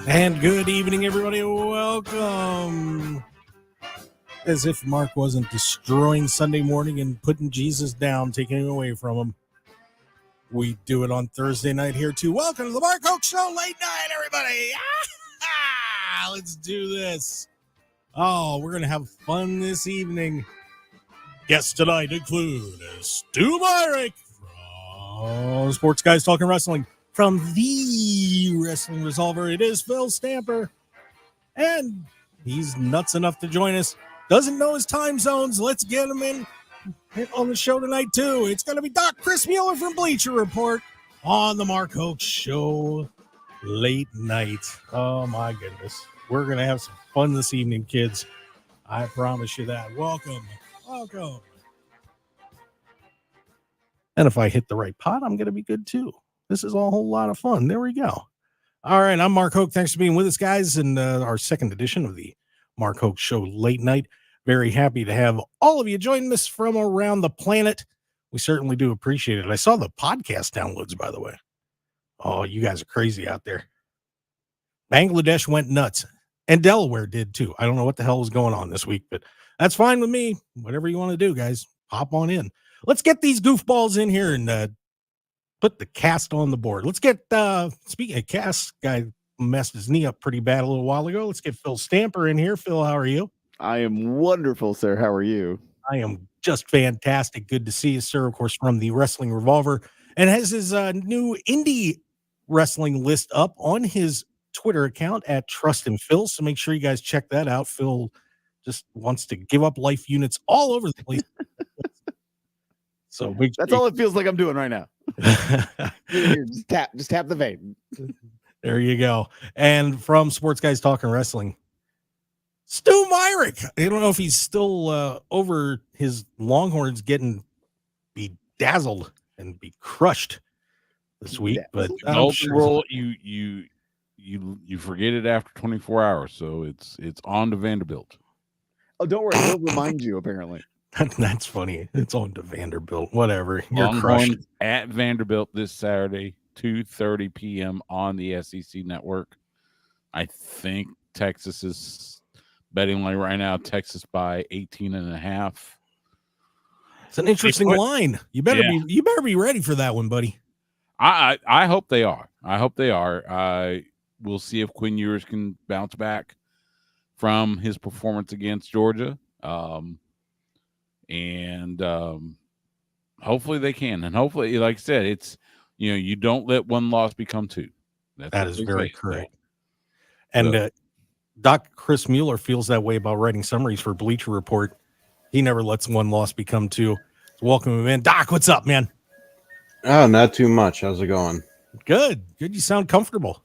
And good evening, everybody. Welcome. As if Mark wasn't destroying Sunday morning and putting Jesus down, taking him away from him. We do it on Thursday night here, too. Welcome to the Mark Hoke Show late night, everybody. Let's do this. Oh, we're going to have fun this evening. Guests tonight include Stu Myrick from Sports Guys Talking Wrestling. From the Wrestling Revolver, it is Phil Stamper. And he's nuts enough to join us. Doesn't know his time zones. Let's get him in on the show tonight, too. It's going to be Doc Chris Mueller from Bleacher Report on the Mark Hoke Show late night. Oh, my goodness. We're going to have some fun this evening, kids. I promise you that. Welcome. Welcome. And if I hit the right pot, I'm going to be good, too. This is a whole lot of fun. There we go. All right, I'm Mark Hoke. Thanks for being with us, guys, in our second edition of the Mark Hoke Show late night. Very happy to have all of you joining us from around the planet. We certainly do appreciate it. I saw the podcast downloads, by the way. Oh, you guys are crazy out there. Bangladesh went nuts, and Delaware did, too. I don't know what the hell was going on this week, but that's fine with me. Whatever you want to do, guys, hop on in. Let's get these goofballs in here and put the cast on the board. Let's get, speaking of cast, guy messed his knee up pretty bad a little while ago. Let's get Phil Stamper in here. Phil, how are you? I am wonderful, sir. How are you? I am just fantastic. Good to see you, sir. Of course, from the Wrestling Revolver, and has his new indie wrestling list up on his Twitter account at Trust and Phil. So make sure you guys check that out. Phil just wants to give up life units all over the place. So that's all it feels like I'm doing right now. just tap the vein. There you go. And from Sports Guys Talking Wrestling, Stu Myrick. I don't know if he's still over his Longhorns getting bedazzled and be crushed this week, but sure you forget it after 24 hours, so it's on to Vanderbilt. Oh, don't worry, he'll remind you. Apparently, that's funny. It's on to Vanderbilt. Whatever. You're Longhorns crushed at Vanderbilt this Saturday, 2:30 p.m. on the SEC network. I think Texas is betting line right now. Texas by 18.5. It's an interesting line. You better be ready for that one, buddy. I hope they are. We'll see if Quinn Ewers can bounce back from his performance against Georgia. And hopefully they can. And hopefully, like I said, it's, you don't let one loss become two. That is very correct. And Doc Chris Mueller feels that way about writing summaries for Bleacher Report. He never lets one loss become two. So welcome him in. Doc, what's up, man? Oh, not too much. How's it going? Good. You sound comfortable.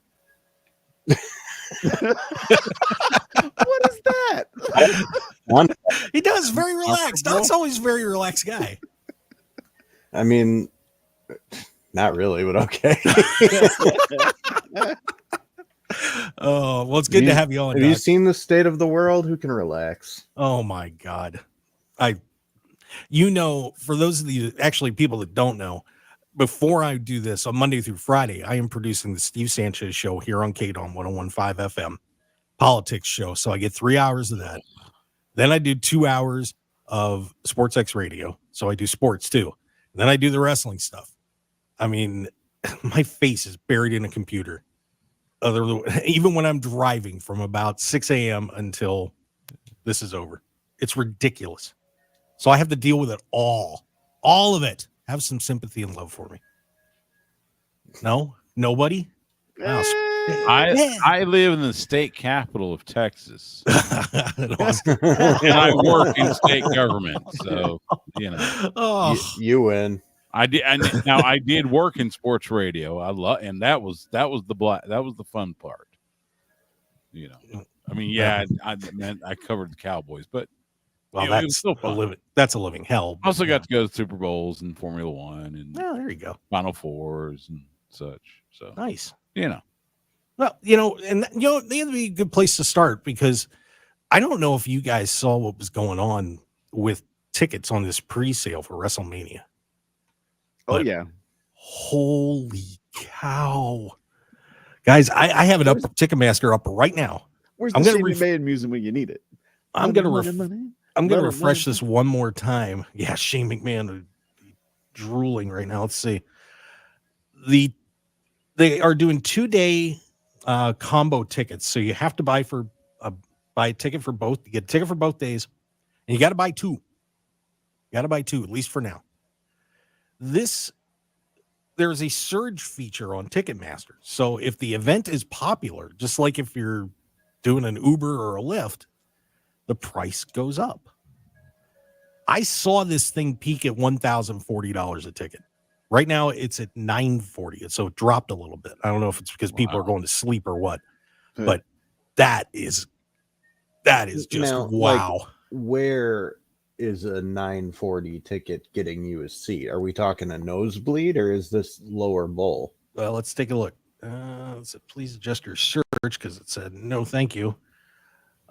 What is that? He does. Very relaxed. Doc's always a very relaxed guy. I mean, not really, but okay. Oh, well, it's good to have you on. Have you seen the state of the world? Who can relax? Oh my God. For those of you, actually people that don't know, before I do this on Monday through Friday, I am producing the Steve Sanchez show here on KDAWN 101.5 FM politics show. So I get 3 hours of that. Then I do 2 hours of Sports X Radio. So I do sports too. And then I do the wrestling stuff. I mean, my face is buried in a computer. Even when I'm driving from about 6 a.m. until this is over. It's ridiculous. So I have to deal with it all of it. Have some sympathy and love for me. No? Nobody? I live in the state capital of Texas. And I work in state government. So, You win. I did work in sports radio. And that was the fun part. I mean, I covered the Cowboys, but that's still fun. That's a living hell. I also got to go to Super Bowls and Formula One and there you go. Final Fours and such. So nice. Well, that'd be a good place to start because I don't know if you guys saw what was going on with tickets on this pre-sale for WrestleMania. Oh, yeah. Holy cow. Guys, I have it up, Ticketmaster up right now. Where's I'm the gonna Shane McMahon music when you need it? I'm gonna money. refresh this one more time. Yeah, Shane McMahon drooling right now. Let's see. They are doing 2-day combo tickets, so you have to buy a ticket for both. You get a ticket for both days, and you got to buy two. You got to buy two, at least for now. There's a surge feature on Ticketmaster. So if the event is popular, just like if you're doing an Uber or a Lyft, the price goes up. I saw this thing peak at $1,040 a ticket. Right now it's at $940, so it dropped a little bit. I don't know if it's because people are going to sleep or what, but that is just now, wow. Like, where is a $940 ticket getting you a seat? Are we talking a nosebleed or is this lower bowl? Well, let's take a look. Please adjust your search because it said no, thank you.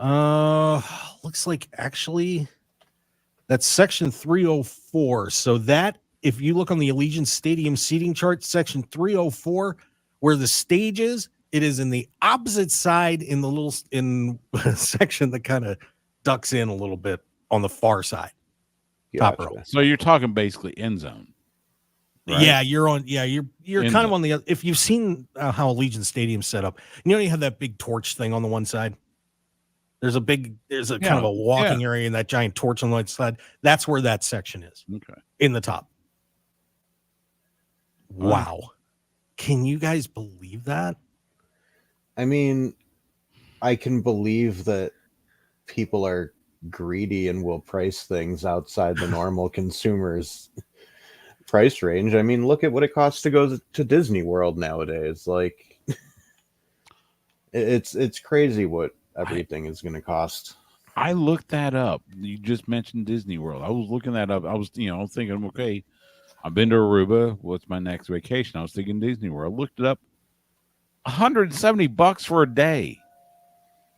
Looks like actually that's section 304. So that if you look on the Allegiant Stadium seating chart, section 304, where the stage is, it is in the opposite side in the little section that kind of ducks in a little bit on the far side. Top row. So you're talking basically end zone. Right? Yeah, you're kind of on the other. If you've seen how Allegiant Stadium's set up, you have that big torch thing on the one side. There's a kind of a walking area and that giant torch on the right side. That's where that section is. Okay. In the top. Wow. Can you guys believe that? I mean, I can believe that people are greedy and will price things outside the normal consumer's price range. I mean, look at what it costs to go to Disney World nowadays. Like, it's crazy what everything is going to cost. I looked that up. You just mentioned Disney World. I was looking that up. I was, thinking, okay, I've been to Aruba. What's my next vacation? I was thinking Disney World. I looked it up. $170 for a day.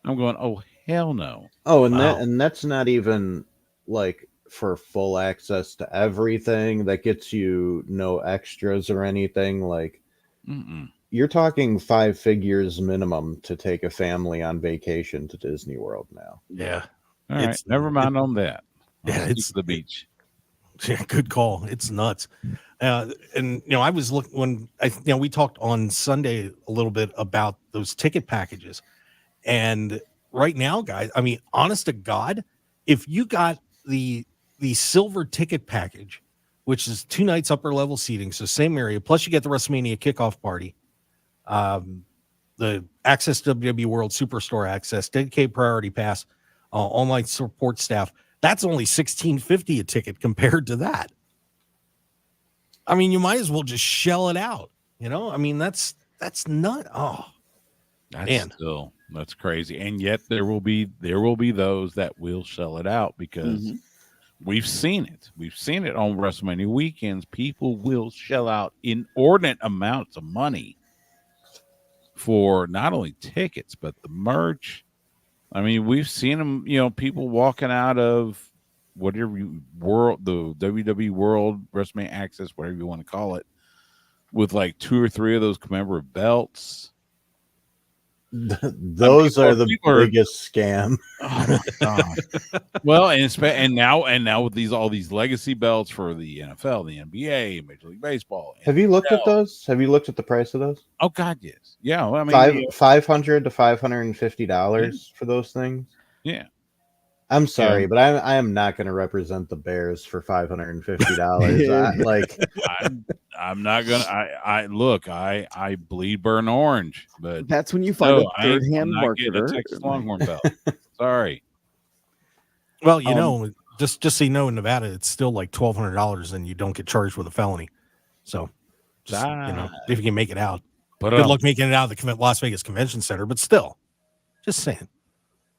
I'm going, oh, hell no. Oh, and that's not even like for full access to everything. That gets you no extras or anything. Like, you're talking 5 figures minimum to take a family on vacation to Disney World now. Yeah. All right. Never mind on that. It's the beach. Yeah, good call. It's nuts. And I was looking when we talked on Sunday a little bit about those ticket packages. And right now, guys, I mean, honest to God, if you got the silver ticket package, which is 2 nights upper level seating, so same area, plus you get the WrestleMania kickoff party, the access to WWE World Superstore access, dedicated priority pass, online support staff, that's only $1,650 a ticket compared to that. I mean, you might as well just shell it out. I mean, that's nut. Oh, That's crazy. And yet there will be those that will shell it out because we've seen it. We've seen it on WrestleMania weekends. People will shell out inordinate amounts of money for not only tickets but the merch. I mean, we've seen them. People walking out of the WWE World WrestleMania Access, whatever you want to call it, with like 2 or 3 of those commemorative belts. Those are the biggest scam. Oh my god! Well, and now with all these legacy belts for the NFL, the NBA, Major League Baseball. Have you looked at those? Have you looked at the price of those? Oh God, yes. Yeah, well, I mean, $500 to $550 for those things. Yeah. I'm sorry, but I am not going to represent the Bears for $550. I'm not gonna. I bleed burn orange, but that's when you find a third-hand marketer. Texas Longhorn belt. Sorry. Well, just so you know, in Nevada, it's still like $1,200, and you don't get charged with a felony. So, if you can make it out, good luck making it out of the Las Vegas Convention Center. But still, just saying.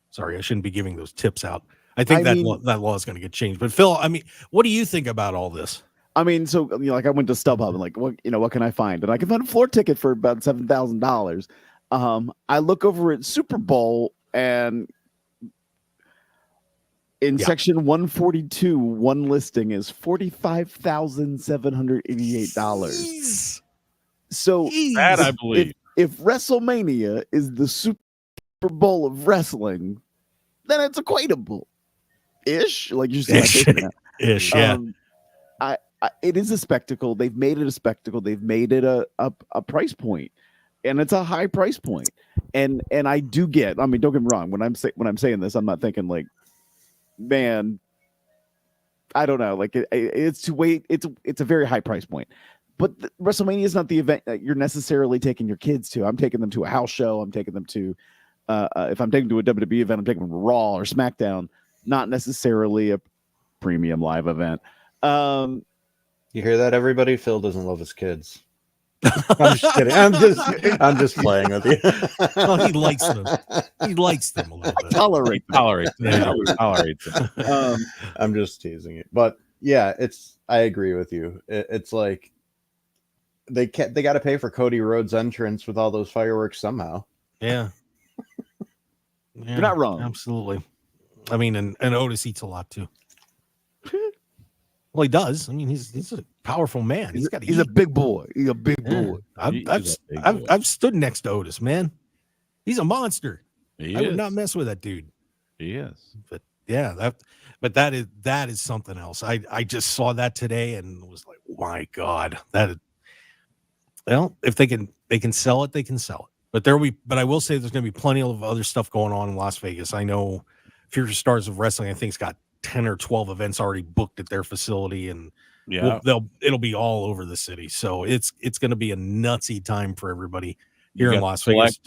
Sorry, I shouldn't be giving those tips out. I think that law is going to get changed. But Phil, I mean, what do you think about all this? I mean, so like I went to StubHub and like, what can I find? And I can find a floor ticket for about $7,000. I look over at Super Bowl and in section 142, one listing is $45,788. So that I believe. if WrestleMania is the Super Bowl of wrestling, then it's equatable ish. Like you see my face now. Ish, yeah. It is a spectacle. They've made it a spectacle. They've made it a price point, and it's a high price point. And I do get. I mean, don't get me wrong. When I'm saying this, I'm not thinking like, man, I don't know. Like it's to wait. It's a very high price point. But WrestleMania is not the event that you're necessarily taking your kids to. I'm taking them to a house show. I'm taking them to, if I'm taking them to a WWE event, I'm taking them to Raw or SmackDown. Not necessarily a premium live event. You hear that, everybody? Phil doesn't love his kids. I'm just kidding. I'm just playing with you. Well, he likes them. He likes them a little bit. Tolerates it. I'm just teasing you, but yeah, I agree with you. It's like they got to pay for Cody Rhodes' entrance with all those fireworks somehow. Yeah. You're not wrong. Absolutely. I mean, and Otis eats a lot too. Well, he does. I mean, he's a powerful man. He's a big boy. He's a big boy. I've stood next to Otis, man. He's a monster. I would not mess with that dude. He is. But yeah, that is something else. I just saw that today and was like, my God, well, if they can sell it, they can sell it. But I will say there's going to be plenty of other stuff going on in Las Vegas. I know Future Stars of Wrestling, I think, has got 10 or 12 events already booked at their facility, and it'll be all over the city. So it's going to be a nutsy time for everybody here in Las Vegas.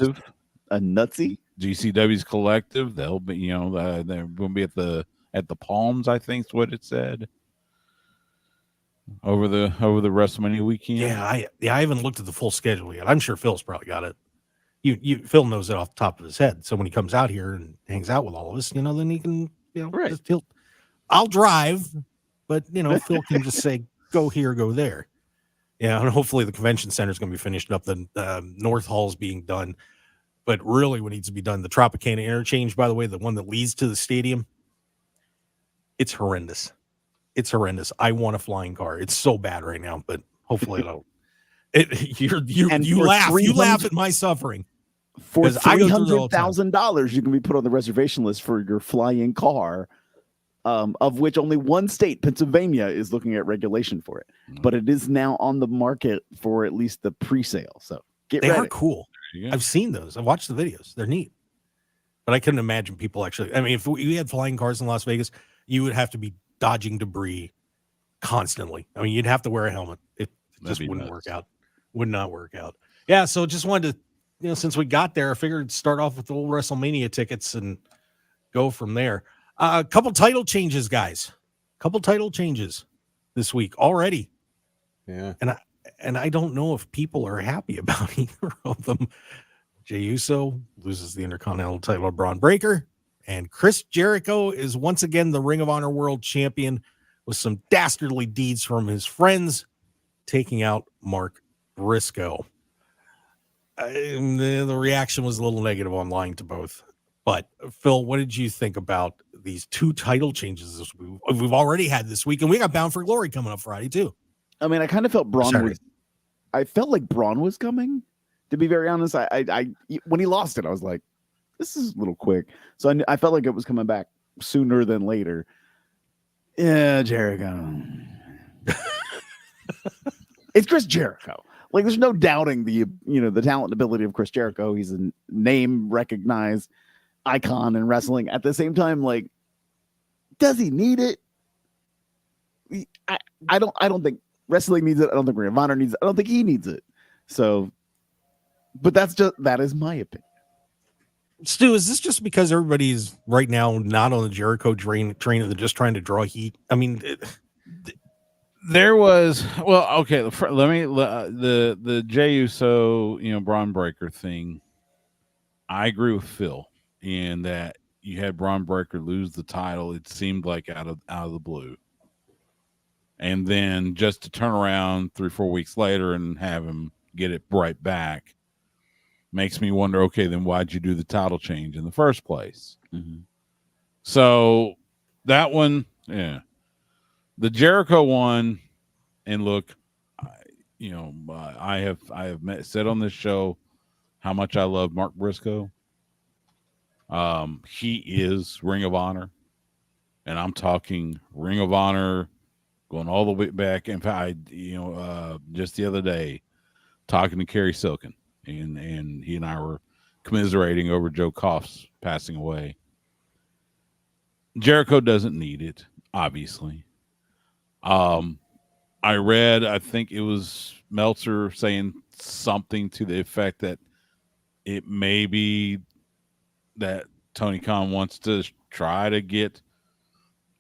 A nutsy? GCW's Collective. They'll be, they're going to be at the Palms, I think is what it said. Over the WrestleMania weekend. Yeah, I haven't looked at the full schedule yet. I'm sure Phil's probably got it. Phil knows it off the top of his head. So when he comes out here and hangs out with all of us, then he can, right. I'll drive, but Phil can just say, go here, go there. Yeah, and hopefully the convention center is going to be finished up. The North Hall's being done, but really what needs to be done, the Tropicana interchange, by the way, the one that leads to the stadium, it's horrendous. It's horrendous. I want a flying car. It's so bad right now, but hopefully it'll. You laugh at my suffering. For $300,000, you can be put on the reservation list for your flying car, of which only one state, Pennsylvania, is looking at regulation for it. But it is now on the market for at least the pre-sale. So they are cool. I've seen those. I've watched the videos. They're neat. But I couldn't imagine people actually. I mean, if we had flying cars in Las Vegas, you would have to be dodging debris constantly. I mean, you'd have to wear a helmet. It just wouldn't work out. Would not work out. Yeah, so just wanted to, since we got there, I figured start off with the old WrestleMania tickets and go from there. A couple title changes, guys. Couple title changes this week already. Yeah. And I don't know if people are happy about either of them. Jey Uso loses the Intercontinental title to Braun Breaker, and Chris Jericho is once again the Ring of Honor World Champion with some dastardly deeds from his friends, taking out Mark Briscoe. The reaction was a little negative online to both. But Phil, what did you think about these two title changes we've already had this week? And we got Bound for Glory coming up Friday too. I mean, I kind of felt I felt like Braun was coming. To be very honest, I when he lost it, I was like, this is a little quick. So I felt like it was coming back sooner than later. Yeah, Jericho. It's Chris Jericho. Like, there's no doubting the talent and ability of Chris Jericho. He's a name recognized icon in wrestling. At the same time, like, does he need it? I don't think wrestling needs it. I don't think Ring of Honor needs it. I don't think he needs it. So, but that is my opinion. Stu, is this just because everybody's right now not on the Jericho train and they're just trying to draw heat? I mean, there was the Jey Uso, Braun Breaker thing. I agree with Phil in that you had Braun Breaker lose the title. It seemed like out of the blue, and then just to turn around 3-4 weeks later and have him get it right back makes me wonder. Okay, then why'd you do the title change in the first place? Mm-hmm. So that one, yeah. The Jericho one, and look, I have said on this show how much I love Mark Briscoe. He is Ring of Honor, and I'm talking Ring of Honor going all the way back. In fact, just the other day, talking to Kerry Silkin, and he and I were commiserating over Joe Koff's passing away. Jericho doesn't need it, obviously. I read, I think it was Meltzer saying something to the effect that it may be that Tony Khan wants to try to get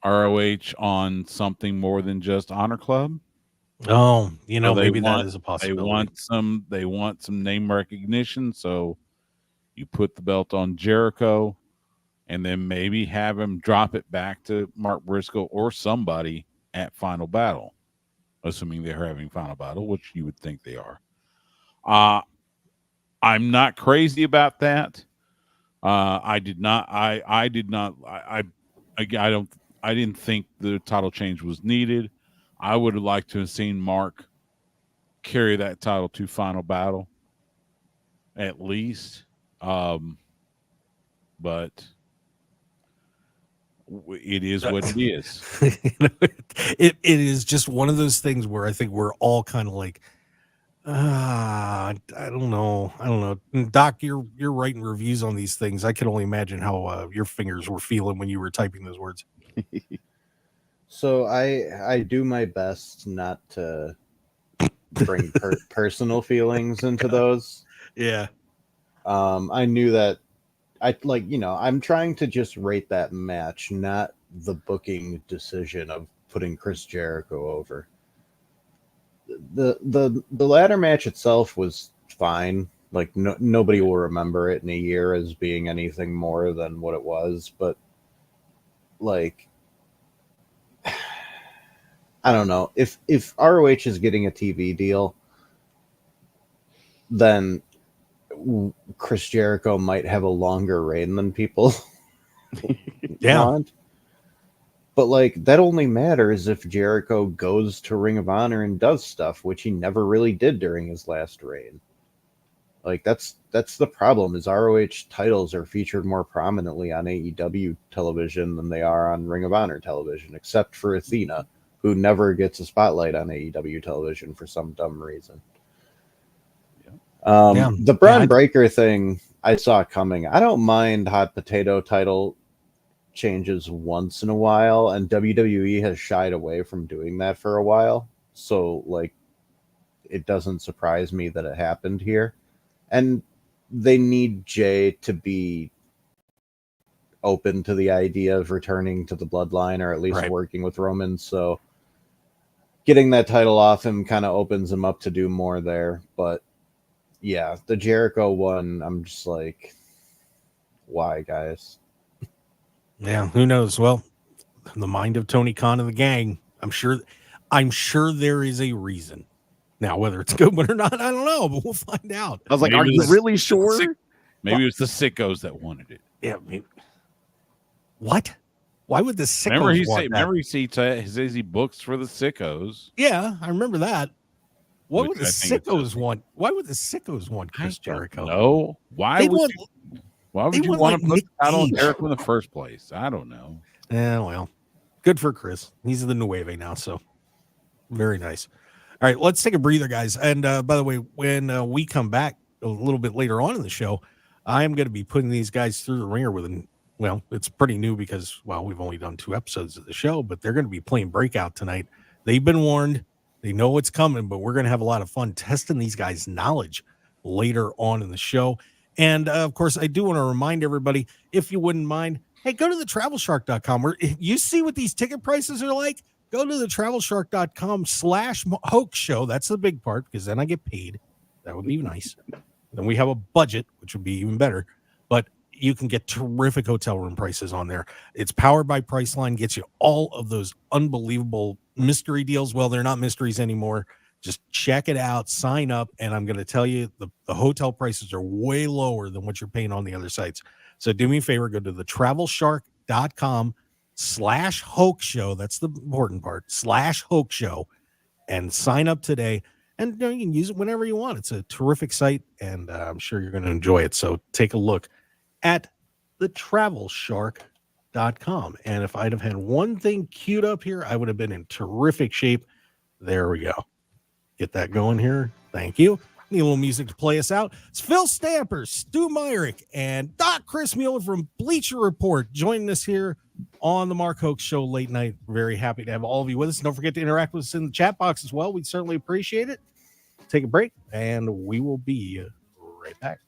ROH on something more than just Honor Club. Oh, So maybe that is a possibility. They want some name recognition. So you put the belt on Jericho, and then maybe have him drop it back to Mark Briscoe or somebody at Final Battle, assuming they're having Final Battle, which you would think they are. I'm not crazy about that. I didn't think the title change was needed. I would have liked to have seen Mark carry that title to Final Battle, at least. But it is what it is. It is just one of those things where I think we're all kind of like, I don't know. Doc, you're writing reviews on these things. I can only imagine how your fingers were feeling when you were typing those words. So I do my best not to bring personal feelings into those. Yeah. I knew that I'm trying to just rate that match, not the booking decision of putting Chris Jericho over. The ladder match itself was fine. Like nobody will remember it in a year as being anything more than what it was, but like I don't know. If ROH is getting a TV deal, then Chris Jericho might have a longer reign than people want. But like that only matters if Jericho goes to Ring of Honor and does stuff, which he never really did during his last reign. Like that's the problem, is ROH titles are featured more prominently on AEW television than they are on Ring of Honor television, except for Athena, who never gets a spotlight on AEW television for some dumb reason. The Braun Breaker thing I saw coming. I don't mind hot potato title changes once in a while, and WWE has shied away from doing that for a while. So like it doesn't surprise me that it happened here. And they need Jay to be open to the idea of returning to the bloodline, or at least working with Roman. So getting that title off him kind of opens him up to do more there. But yeah, the Jericho one, I'm just like, why, guys? Yeah, who knows? Well, the mind of Tony Khan and the gang. I'm sure there is a reason. Now, whether it's a good one or not, I don't know, but we'll find out. I was like, are you really sure? Maybe it was the sickos that wanted it. Yeah. Maybe. What? Why would the sickos Remember he says he books for the sickos. Yeah, I remember that. What would the sickos want? Why would the sickos want Chris Jericho? No. Why would you want to put out on Jericho in the first place? I don't know. Yeah, well, good for Chris. He's the Nueve now, so very nice. All right, let's take a breather, guys. And by the way, when we come back a little bit later on in the show, I am going to be putting these guys through the ringer well, it's pretty new because, we've only done 2 episodes of the show, but they're going to be playing Breakout tonight. They've been warned. They know what's coming, but we're going to have a lot of fun testing these guys' knowledge later on in the show. And, of course, I do want to remind everybody, if you wouldn't mind, hey, go to the travelshark.com where you see what these ticket prices are like. Go to the travelshark.com/Hoke show. That's the big part, because then I get paid. That would be nice. Then we have a budget, which would be even better. But you can get terrific hotel room prices on there. It's powered by Priceline, gets you all of those unbelievable mystery deals. Well, they're not mysteries anymore. Just check it out, sign up, and I'm going to tell you the hotel prices are way lower than what you're paying on the other sites. So do me a favor, go to the travelshark.com/Hoke show. That's the important part, /Hoke show, and sign up today. And you can use it whenever you want. It's a terrific site, and I'm sure you're going to enjoy it. So take a look at thetravelshark.com. And if I'd have had one thing queued up here, I would have been in terrific shape. There we go. Get that going here. Thank you. Need a little music to play us out. It's Phil Stamper, Stu Myrick, and Chris Mueller from Bleacher Report joining us here on the Mark Hoke Show late night. Very happy to have all of you with us. And don't forget to interact with us in the chat box as well. We'd certainly appreciate it. Take a break, and we will be right back.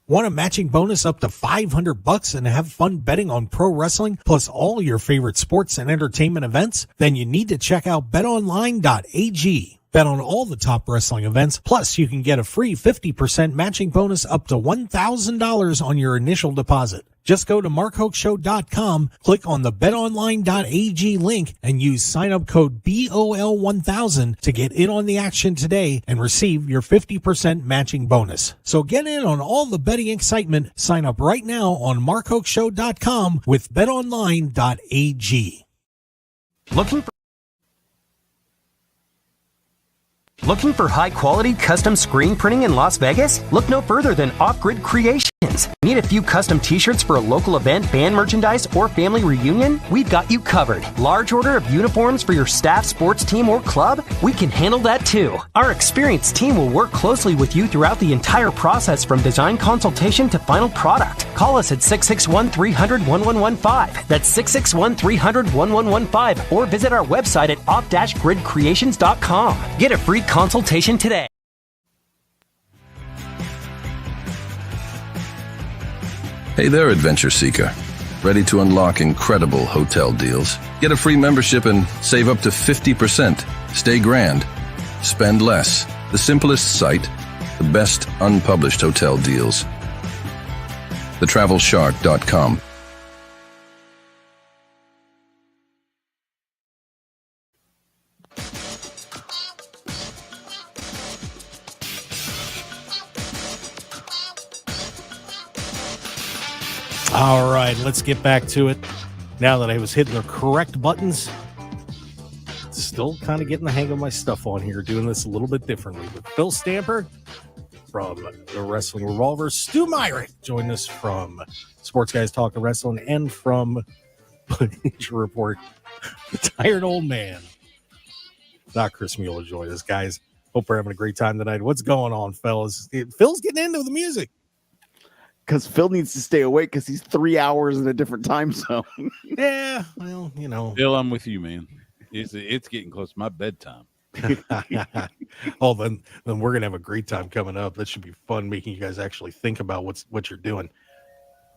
Want a matching bonus up to $500 and have fun betting on pro wrestling plus all your favorite sports and entertainment events? Then you need to check out betonline.ag. Bet on all the top wrestling events, plus you can get a free 50% matching bonus up to $1,000 on your initial deposit. Just go to markhokeshow.com, click on the betonline.ag link, and use sign-up code BOL1000 to get in on the action today and receive your 50% matching bonus. So get in on all the betting excitement. Sign up right now on markhokeshow.com with betonline.ag. Looking for high-quality custom screen printing in Las Vegas? Look no further than Off-Grid Creations. Need a few custom t-shirts for a local event, band merchandise, or family reunion? We've got you covered. Large order of uniforms for your staff, sports team, or club? We can handle that too. Our experienced team will work closely with you throughout the entire process from design consultation to final product. Call us at 661-300-1115. That's 661-300-1115, or visit our website at off-gridcreations.com. Get a free consultation today. Hey there, adventure seeker. Ready to unlock incredible hotel deals? Get a free membership and save up to 50%. Stay grand. Spend less. The simplest site. The best unpublished hotel deals. thetravelshark.com. All right, let's get back to it. Now that I was hitting the correct buttons, still kind of getting the hang of my stuff on here, doing this a little bit differently. With Phil Stamper from the Wrestling Revolver, Stu Myrick joined us from Sports Guys Talking Wrestling, and from Bleacher Report, the tired old man. Not Chris Mueller joined us, guys. Hope we're having a great time tonight. What's going on, fellas? Phil's getting into the music. Because Phil needs to stay awake because he's 3 hours in a different time zone. Yeah, well, you know. Bill, I'm with you, man. It's getting close to my bedtime. Oh, then we're gonna have a great time coming up. That should be fun, making you guys actually think about what you're doing.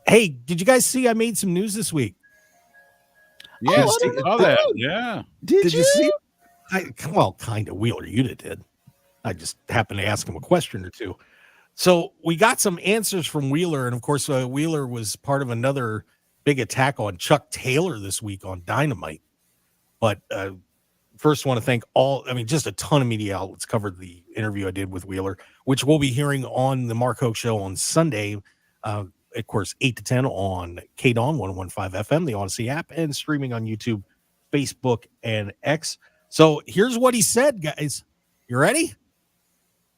Hey, did you guys see I made some news this week? Yeah, I saw that. Yeah. Did you see? Well, kind of. Wheeler, you did. I just happened to ask him a question or two. So we got some answers from Wheeler, and of course, Wheeler was part of another big attack on Chuck Taylor this week on Dynamite. But first, want to thank just a ton of media outlets covered the interview I did with Wheeler, which we'll be hearing on the Mark Hoke Show on Sunday, of course, 8 to 10 on KDAWN 101.5 FM, the Odyssey app, and streaming on YouTube, Facebook, and X. So here's what he said, guys. You ready?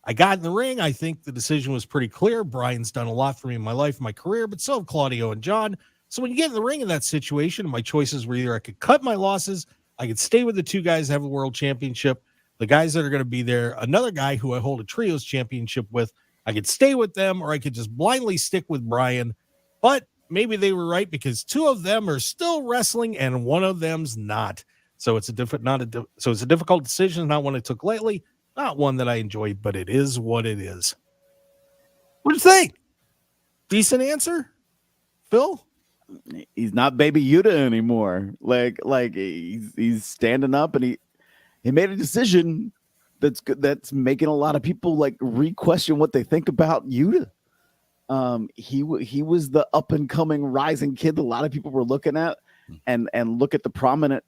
I got in the ring. I think the decision was pretty clear. Brian's done a lot for me in my life, my career, but so have Claudio and John. So when you get in the ring in that situation, my choices were either I could cut my losses, I could stay with the two guys that have a world championship, the guys that are going to be there, another guy who I hold a trios championship with, I could stay with them, or I could just blindly stick with Brian. But maybe they were right, because two of them are still wrestling and one of them's not. So it's a difficult decision, not one I took lightly, not one that I enjoyed, but it is what it is. What do you think? Decent answer, Phil? He's not Baby Yuta anymore. Like he's standing up, and he made a decision that's making a lot of people like re-question what they think about Yuta. He was the up and coming rising kid that a lot of people were looking at, and look at the prominent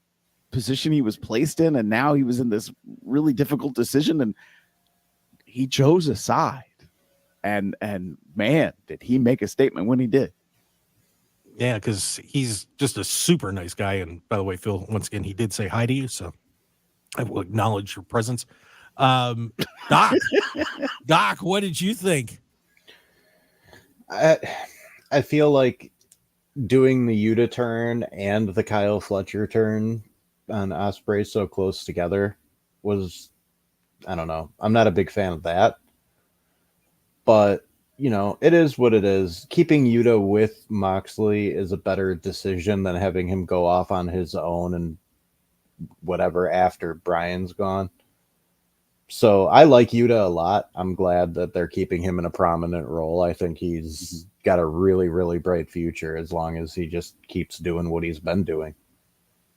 position he was placed in, and now he was in this really difficult decision, and he chose a side, and man, did he make a statement when he did. Yeah, because he's just a super nice guy. And by the way, Phil, once again, he did say hi to you, so I will acknowledge your presence. Doc, what did you think? I feel like doing the Yuta turn and the Kyle Fletcher turn on Ospreay so close together was, I don't know. I'm not a big fan of that. But, you know, it is what it is. Keeping Yuta with Moxley is a better decision than having him go off on his own and whatever after Brian's gone. So I like Yuta a lot. I'm glad that they're keeping him in a prominent role. I think he's got a really, really bright future as long as he just keeps doing what he's been doing.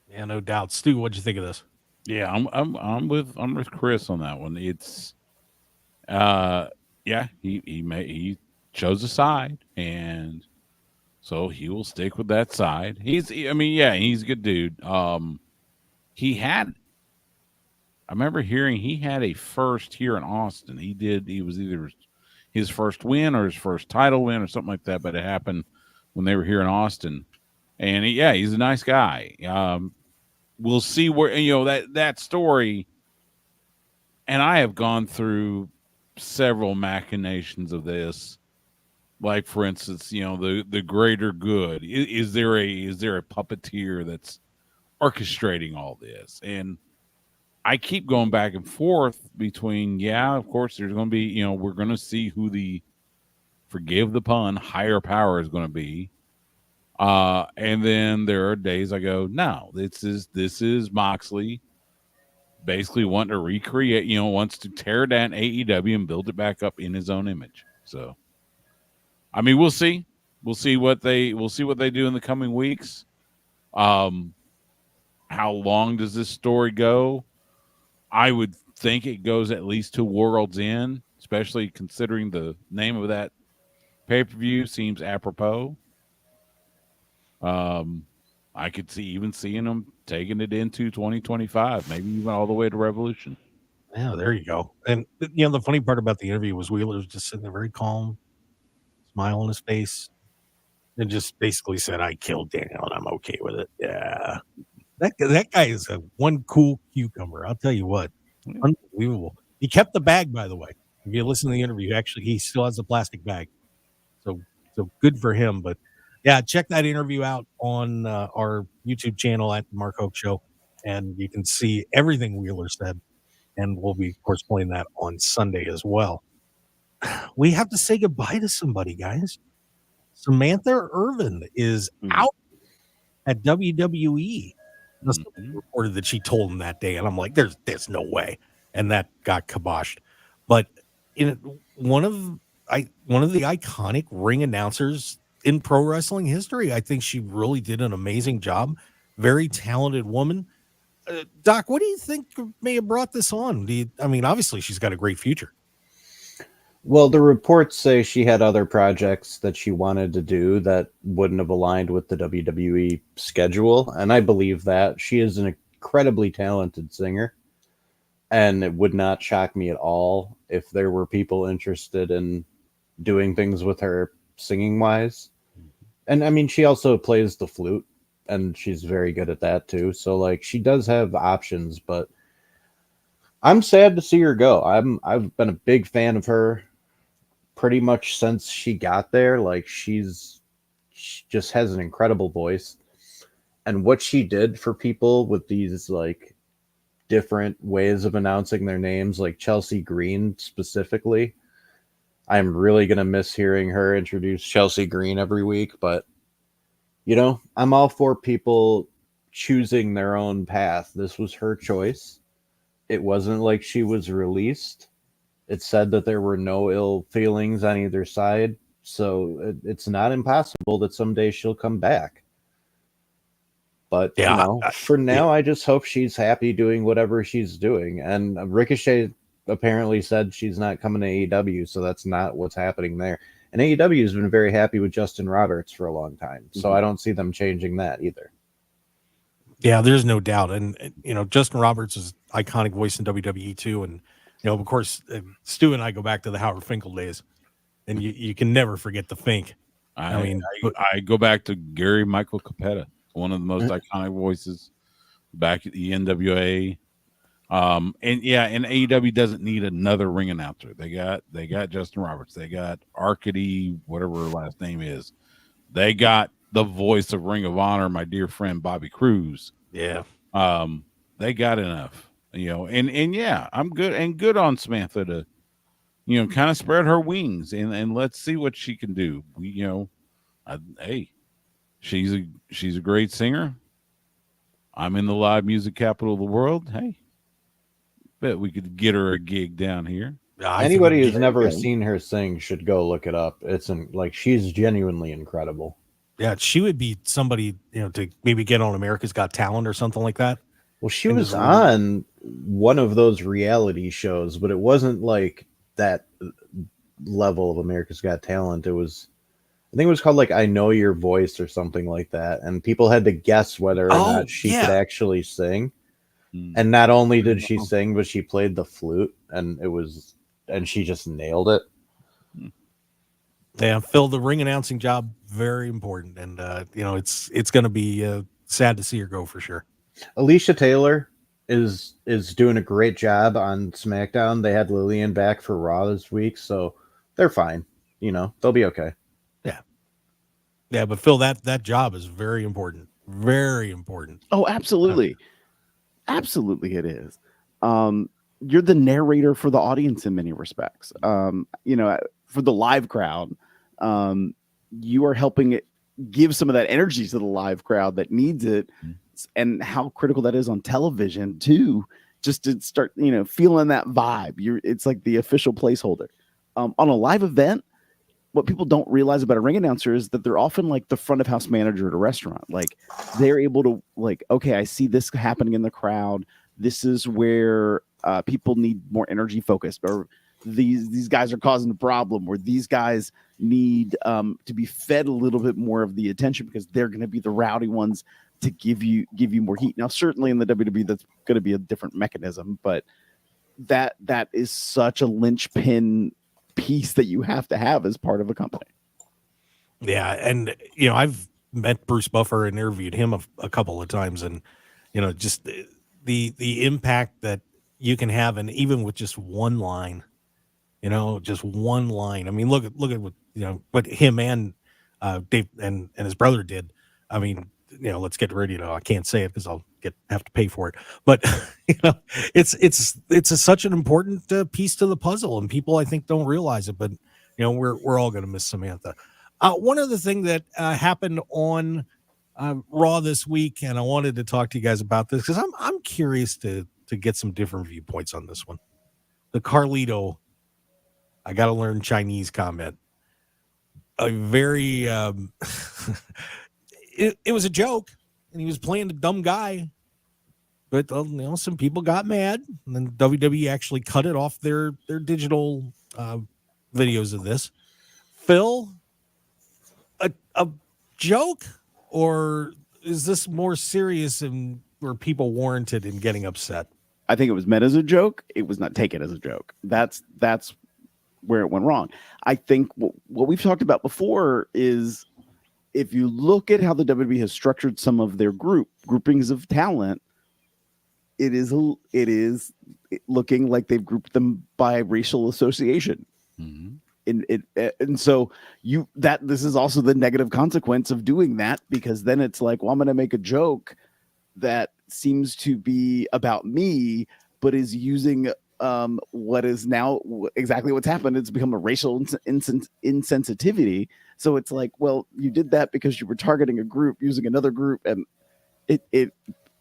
Yeah, no doubt. Stu, what'd you think of this? Yeah, I'm with Chris on that one. It's yeah, he chose a side, and so he will stick with that side. He's a good dude. I remember hearing he had a first here in Austin. He was either his first win or his first title win or something like that, but it happened when they were here in Austin. And he's a nice guy. We'll see where, that story. And I have gone through several machinations of this. Like, for instance, the greater good. Is there a puppeteer that's orchestrating all this? And I keep going back and forth between, of course, there's going to be, we're going to see who the, forgive the pun, higher power is going to be. And then there are days I go, no, this is Moxley basically wanting to recreate, wants to tear down AEW and build it back up in his own image. So, I mean, we'll see. We'll see what they do in the coming weeks. How long does this story go? I would think it goes at least to World's End, especially considering the name of that pay-per-view seems apropos. I could see seeing them taking it into 2025, maybe even all the way to Revolution. Yeah, there you go. And the funny part about the interview was Wheeler was just sitting there very calm, smile on his face, and just basically said, "I killed Daniel, and I'm okay with it." Yeah. That guy is one cool cucumber. I'll tell you what, unbelievable. He kept the bag, by the way. If you listen to the interview, actually, he still has the plastic bag. So good for him. But yeah, check that interview out on our YouTube channel at the Mark Hoke Show, and you can see everything Wheeler said. And we'll be, of course, playing that on Sunday as well. We have to say goodbye to somebody, guys. Samantha Irvin is out at WWE. Somebody reported that she told him that day, and I'm like, there's no way, and that got kiboshed. But one of the iconic ring announcers in pro wrestling history, I think she really did an amazing job. Very talented woman. Doc, what do you think may have brought this on? Obviously she's got a great future. Well, the reports say she had other projects that she wanted to do that wouldn't have aligned with the WWE schedule. And I believe that. She is an incredibly talented singer. And it would not shock me at all if there were people interested in doing things with her singing wise. And I mean, she also plays the flute, and she's very good at that too. So like, she does have options, but I'm sad to see her go. I've been a big fan of her pretty much since she got there. Like, she just has an incredible voice, and what she did for people with these like different ways of announcing their names, like Chelsea Green specifically. I'm really going to miss hearing her introduce Chelsea Green every week, but I'm all for people choosing their own path. This was her choice. It wasn't like she was released. It said that there were no ill feelings on either side. So it's not impossible that someday she'll come back. But, Yeah, for now, I just hope she's happy doing whatever she's doing. And Ricochet apparently said she's not coming to AEW, so that's not what's happening there. And AEW has been very happy with Justin Roberts for a long time. So I don't see them changing that either. Yeah, there's no doubt. And, Justin Roberts is iconic voice in WWE too. And, of course, Stu and I go back to the Howard Finkel days. And you can never forget the Fink. I go back to Gary Michael Capetta, one of the most iconic voices back at the NWA. And AEW doesn't need another ring announcer. They got Justin Roberts. They got Arkady, whatever her last name is. They got the voice of Ring of Honor, my dear friend Bobby Cruz. Yeah. They got enough, I'm good on Samantha to, kind of spread her wings and let's see what she can do. Hey, she's a great singer. I'm in the live music capital of the world. Hey, bet we could get her a gig down here. Anybody who's never seen her sing should go look it up. She's genuinely incredible. Yeah, she would be somebody, to maybe get on America's Got Talent or something like that. Well, she was on one of those reality shows, but it wasn't like that level of America's Got Talent. I think it was called like I Know Your Voice or something like that. And people had to guess whether or not she could actually sing. And not only did she sing, but she played the flute and she just nailed it. Yeah, Phil, the ring announcing job, very important. And, it's going to be sad to see her go for sure. Alicia Taylor is doing a great job on SmackDown. They had Lillian back for Raw this week, so they're fine. They'll be okay. Yeah. Yeah, but Phil, that job is very important. Very important. Oh, absolutely. Absolutely it is. You're the narrator for the audience in many respects. For the live crowd, you are helping it give some of that energy to the live crowd that needs it. And how critical that is on television too, just to start, feeling that vibe. It's like the official placeholder. On a live event, what people don't realize about a ring announcer is that they're often like the front of house manager at a restaurant. Like they're able to okay, I see this happening in the crowd. This is where people need more energy focused, or these guys are causing a problem, or these guys need to be fed a little bit more of the attention because they're going to be the rowdy ones to give you more heat. Now, certainly in the WWE, that's going to be a different mechanism, but that is such a linchpin piece that you have to have as part of a company. Yeah, and I've met Bruce Buffer and interviewed him a couple of times, and just the impact that you can have, and even with just one line, just one line. I mean, look at what what him and Dave and his brother did. I mean, let's get ready. I can't say it because I'll have to pay for it. But it's such an important piece to the puzzle, and people I think don't realize it. But we're all going to miss Samantha. One other thing that happened on Raw this week, and I wanted to talk to you guys about this because I'm curious to get some different viewpoints on this one. The Carlito, I got to learn Chinese comment. A very it was a joke, and he was playing a dumb guy, but some people got mad, and then WWE actually cut it off their digital videos of this. Phil, a joke, or is this more serious and were people warranted in getting upset? I think it was meant as a joke. It was not taken as a joke. That's where it went wrong. I think what we've talked about before is, if you look at how the WWE has structured some of their groupings of talent, it is looking like they've grouped them by racial association. Mm-hmm. And so this is also the negative consequence of doing that, because then it's like, well, I'm going to make a joke that seems to be about me, but is using what is now exactly what's happened. It's become a racial insensitivity. So it's like, well, you did that because you were targeting a group using another group, and it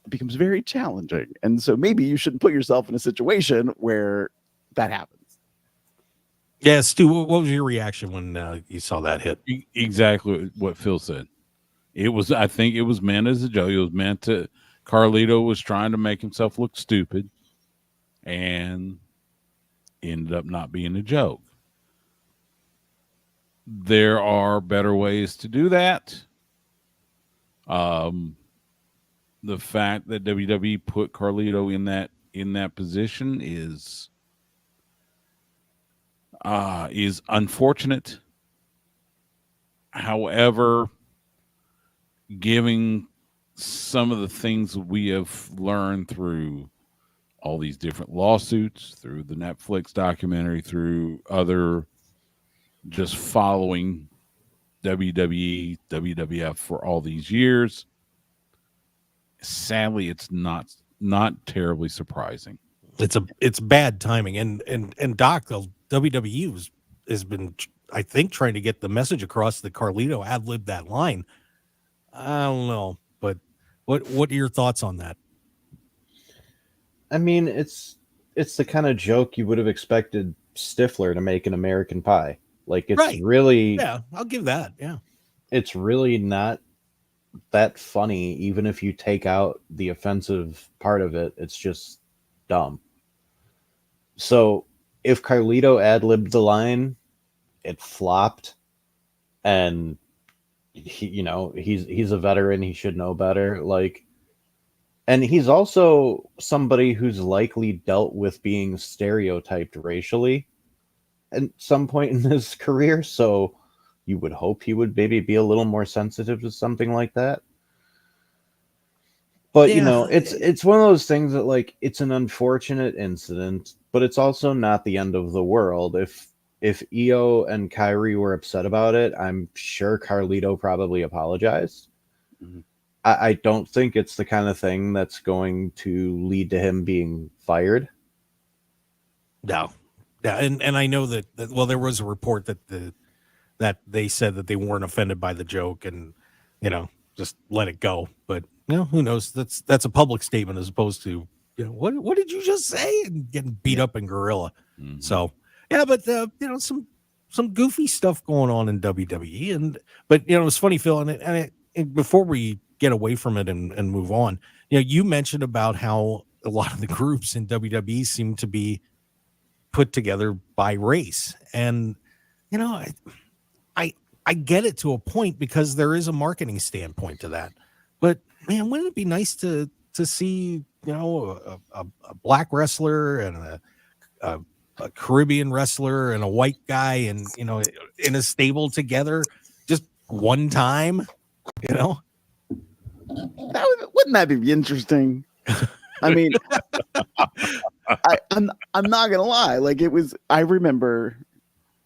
becomes very challenging. And so maybe you shouldn't put yourself in a situation where that happens. Yeah, Stu, what was your reaction when you saw that hit? Exactly what Phil said. I think it was meant as a joke. It was meant to, Carlito was trying to make himself look stupid and ended up not being a joke. There are better ways to do that. The fact that WWE put Carlito in that position is unfortunate. However, giving some of the things we have learned through all these different lawsuits, through the Netflix documentary, through other just following WWE, WWF for all these years, sadly, it's not terribly surprising. It's bad timing, and Doc, the WWE has been, I think, trying to get the message across that Carlito ad-libbed that line. I don't know, but what are your thoughts on that? I mean, it's the kind of joke you would have expected Stifler to make in American Pie. Like, it's Right. really, Yeah, I'll give that. Yeah, it's really not that funny, even if you take out the offensive part of it. It's just dumb. So if Carlito ad-libbed the line, it flopped, and he's a veteran, he should know better. Like, and he's also somebody who's likely dealt with being stereotyped racially at some point in his career, so you would hope he would maybe be a little more sensitive to something like that. But Yeah. it's one of those things that, like, it's an unfortunate incident, but it's also not the end of the world. If Io and Kyrie were upset about it, I'm sure Carlito probably apologized. Mhm. I don't think it's the kind of thing that's going to lead to him being fired. No. Yeah, and I know that well, there was a report that they said that they weren't offended by the joke and just let it go. But who knows? That's a public statement as opposed to what did you just say, and getting beat up in Gorilla. Mhm. So yeah, but some goofy stuff going on in WWE, but it's funny, Phil, and before we get away from it and move on, you mentioned about how a lot of the groups in WWE seem to be put together by race, and I get it to a point because there is a marketing standpoint to that. But man, wouldn't it be nice to see a black wrestler and a Caribbean wrestler and a white guy and in a stable together just one time? Wouldn't that be interesting? I mean, I'm not gonna lie. Like, it was. I remember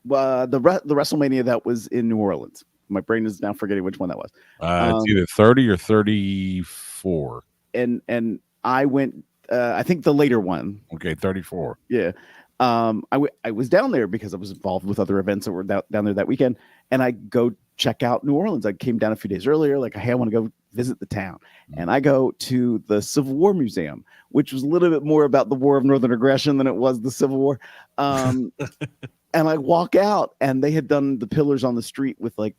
the WrestleMania that was in New Orleans. My brain is now forgetting which one that was. It's either 30 or 34. And I went. I think the later one. Okay, 34. Yeah. I was down there because I was involved with other events that were down there that weekend, and I go check out New Orleans. I came down a few days earlier, like, hey, I want to go visit the town. And I go to the Civil War Museum, which was a little bit more about the War of Northern Aggression than it was the Civil War. And I walk out, and they had done the pillars on the street with like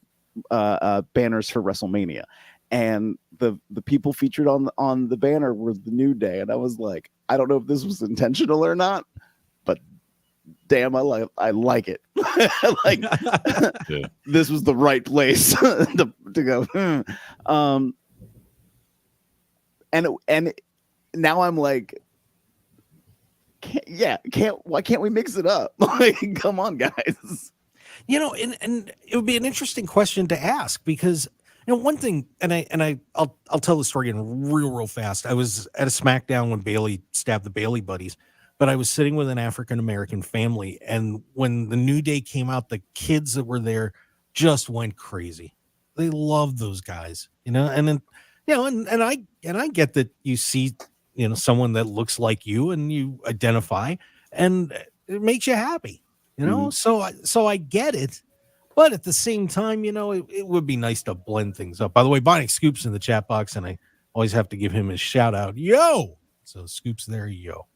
banners for WrestleMania, and the people featured on the banner were the New Day, and I was like, I don't know if this was intentional or not, but damn, I like it. Like, Yeah. This was the right place to go. And now I'm like, why can't we mix it up? Like, come on, guys. And it would be an interesting question to ask because one thing, and I'll tell the story again real fast. I was at a SmackDown when Bayley stabbed the Bayley buddies, but I was sitting with an African American family, and when the New Day came out, the kids that were there just went crazy. They loved those guys, and then and I get that you see someone that looks like you and you identify, and it makes you happy, So I get it, but at the same time, it would be nice to blend things up. By the way, Bonnie Scoops in the chat box, and I Always have to give him his shout out. Yo! So Scoop's there, yo.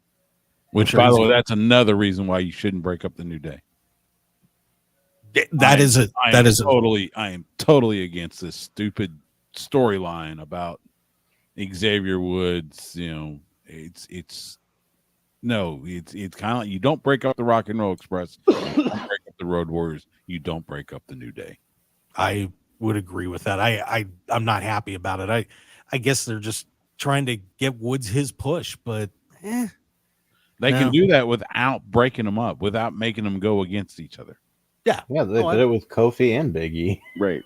Which, Sure by the he's- way, that's another reason why you shouldn't break up the New Day. I am totally against this stupid storyline about Xavier Woods. It's kind of like you don't break up the Rock and Roll Express, you don't break up the Road Warriors, you don't break up the New Day. I would agree with that. I'm not happy about it. I guess they're just trying to get Woods his push, but they can do that without breaking them up, without making them go against each other. Yeah, they did it with Kofi and Big E. Right.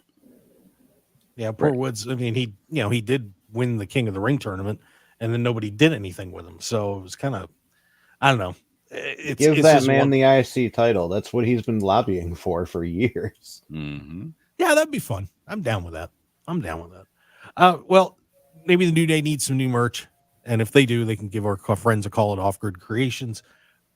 Yeah, poor Woods. I mean, he did win the King of the Ring tournament, and then nobody did anything with him. So it was kind of, I don't know. Give that man the IC title. That's what he's been lobbying for years. Mm-hmm. Yeah, that'd be fun. I'm down with that. Well, maybe the New Day needs some new merch, and if they do, they can give our friends a call at Off Grid Creations.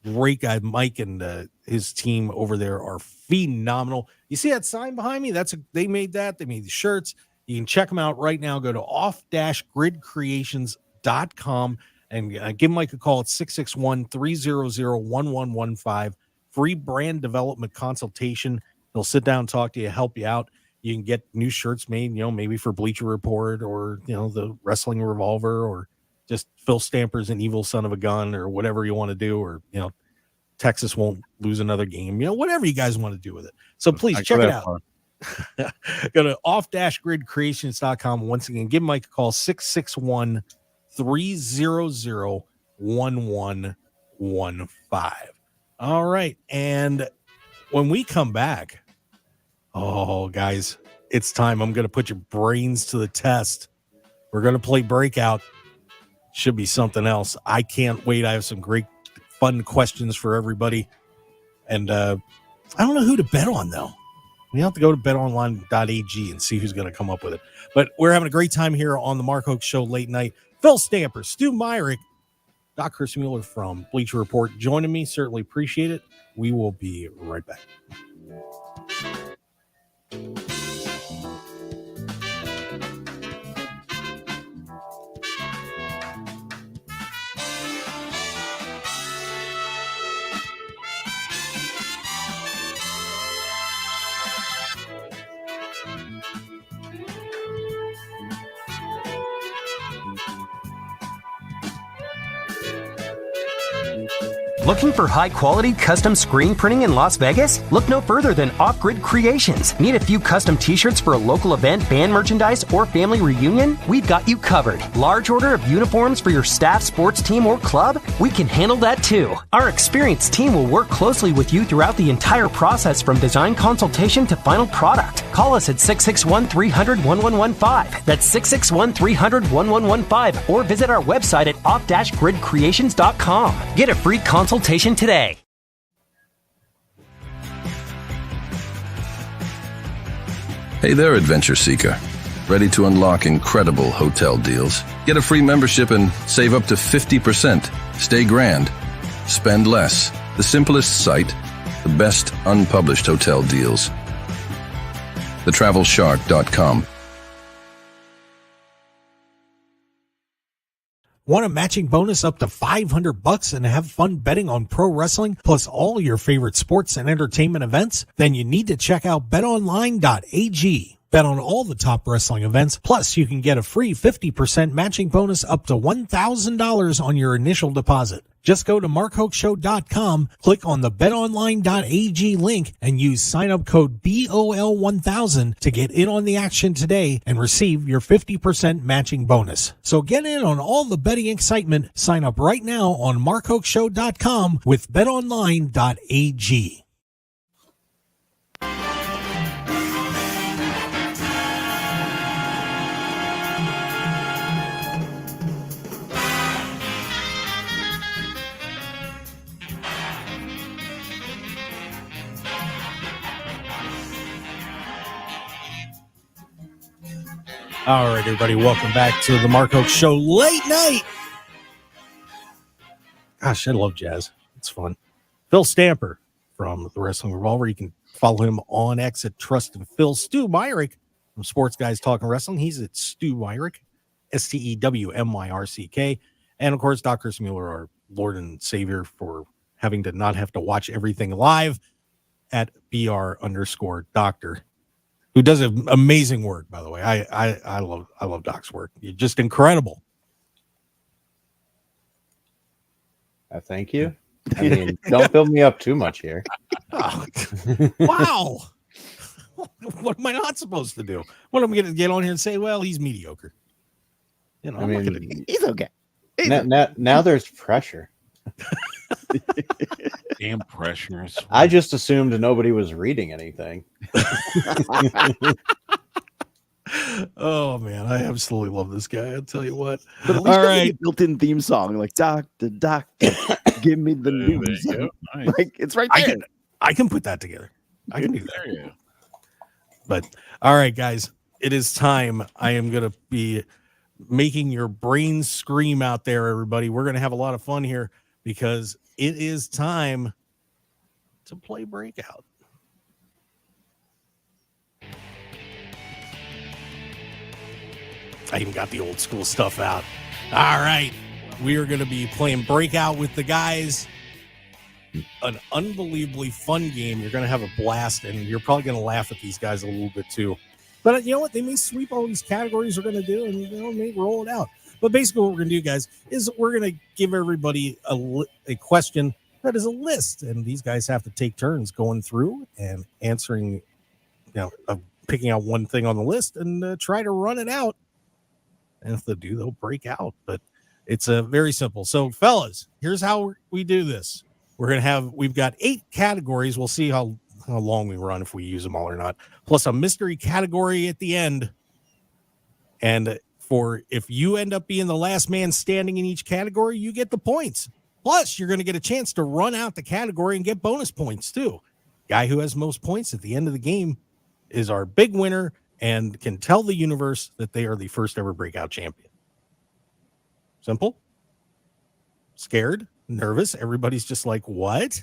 Great guy, Mike, and his team over there are phenomenal. You see that sign behind me? They made that. They made the shirts. You can check them out right now. Go to off-gridcreations.com and give Mike a call at 661-300-1115. Free brand development consultation. They'll sit down and talk to you, help you out. You can get new shirts made, maybe for Bleacher Report or, the Wrestling Revolver, or just Phil Stamper's an evil son of a gun, or whatever you want to do, or, Texas won't lose another game, whatever you guys want to do with it. So please check it out. Go to off-gridcreations.com. Once again, give Mike a call, 661-300-1115. All right. And when we come back, guys, it's time. I'm going to put your brains to the test. We're going to play Breakout. Should be something else. I can't wait. I have some great fun questions for everybody. And I don't know who to bet on, though. We have to go to betonline.ag and see who's going to come up with it. But we're having a great time here on the Mark Hoke Show late night. Phil Stamper, Stu Myrick, Doc Chris Mueller from Bleacher Report joining me. Certainly appreciate it. We will be right back. Looking for high-quality custom screen printing in Las Vegas? Look no further than Off Grid Creations. Need a few custom t-shirts for a local event, band merchandise, or family reunion? We've got you covered. Large order of uniforms for your staff, sports team, or club? We can handle that too. Our experienced team will work closely with you throughout the entire process, from design consultation to final product. Call us at 661-300-1115. That's 661-300-1115, or visit our website at off-gridcreations.com. Get a free consultation today. Hey there, adventure seeker. Ready to unlock incredible hotel deals? Get a free membership and save up to 50%. Stay grand. Spend less. The simplest site. The best unpublished hotel deals. TheTravelShark.com. Want a matching bonus up to $500 and have fun betting on pro wrestling plus all your favorite sports and entertainment events? Then you need to check out betonline.ag. Bet on all the top wrestling events, plus you can get a free 50% matching bonus up to $1,000 on your initial deposit. Just go to markhokeshow.com, click on the betonline.ag link, and use sign-up code BOL1000 to get in on the action today and receive your 50% matching bonus. So get in on all the betting excitement. Sign up right now on markhokeshow.com with betonline.ag. All right, everybody, welcome back to the Mark Hoke Show late night. Gosh, I love jazz. It's fun. Phil Stamper from the Wrestling Revolver. You can follow him on X at Trust and Phil. Stu Myrick from Sports Guys Talking Wrestling. He's at Stu Myrick. STEWMYRCK. And of course, Dr. Mueller, our Lord and Savior, for having to not have to watch everything live at BR_Doctor, who does amazing work, by the way. I love Doc's work. You're just incredible. Thank you. I mean, don't build me up too much here. Oh, wow. What am I not supposed to do? What am I going to get on here and say? Well, he's mediocre. You know, I mean, He's okay. Now there's pressure. Damn pressure. I just assumed nobody was reading anything. Oh man, I absolutely love this guy. I'll tell you what. But at least All there's right. a built-in theme song like "Doctor, give me the news." Nice. Like it's right there. I can put that together. I can do that. There you go. But all right, guys, it is time. I am going to be making your brains scream out there, everybody. We're going to have a lot of fun here because it is time to play Breakout. I even got the old school stuff out. All right. We are going to be playing Breakout with the guys. An unbelievably fun game. You're going to have a blast, and you're probably going to laugh at these guys a little bit too. But you know what? They may sweep all these categories we're going to do, and may roll it out. But basically what we're going to do, guys, is we're going to give everybody a question that is a list, and these guys have to take turns going through and answering, picking out one thing on the list and try to run it out. And if they do, they'll break out. But it's very simple. So, fellas, here's how we do this. We've got 8 categories. We'll see how long we run, if we use them all or not, plus a mystery category at the end. And if you end up being the last man standing in each category, you get the points. Plus, you're going to get a chance to run out the category and get bonus points too. Guy who has most points at the end of the game is our big winner and can tell the universe that they are the first ever Breakout champion. Simple? Scared? Nervous? Everybody's just like, what?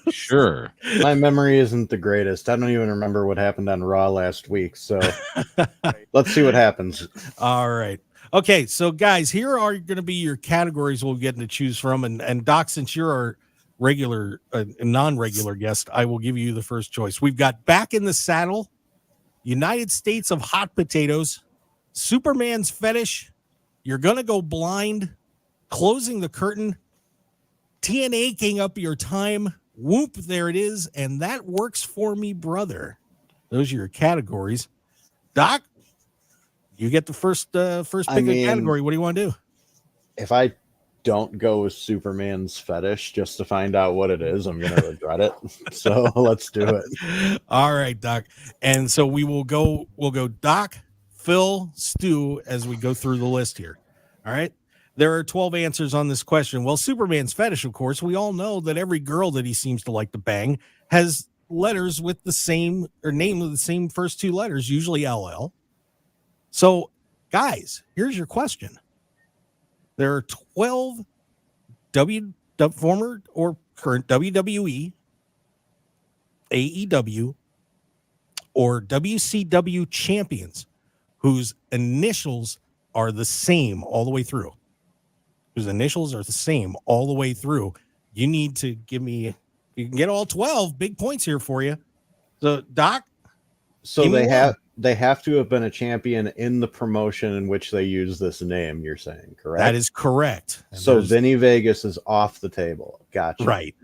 Sure. My memory isn't the greatest. I don't even remember what happened on Raw last week. So let's see what happens. All right. Okay. So guys, here are going to be your categories we'll get to choose from. And Doc, since you're our regular, non-regular guest, I will give you the first choice. We've got Back in the Saddle, United States of Hot Potatoes, Superman's Fetish, You're Gonna Go Blind, Closing the Curtain, TNA King Up Your Time, Whoop, there it is, and That Works For Me, Brother. Those are your categories. Doc, you get the first pick of the category. What do you want to do? If I don't go with Superman's Fetish just to find out what it is, I'm going to regret it. So let's do it. All right, Doc. And so we'll go Doc, Phil, Stu as we go through the list here. All right. There are 12 answers on this question. Well, Superman's Fetish, of course, we all know that every girl that he seems to like to bang has letters with the same, or name with the same first 2 letters, usually LL. So, guys, here's your question. There are 12 former or current WWE, AEW, or WCW champions whose initials are the same all the way through. Whose initials are the same all the way through. You need to give me, you can get all 12 big points here for you. So, Doc. So they have to have been a champion in the promotion in which they use this name, you're saying, correct? That is correct. And so Vinny Vegas is off the table. Gotcha. Right.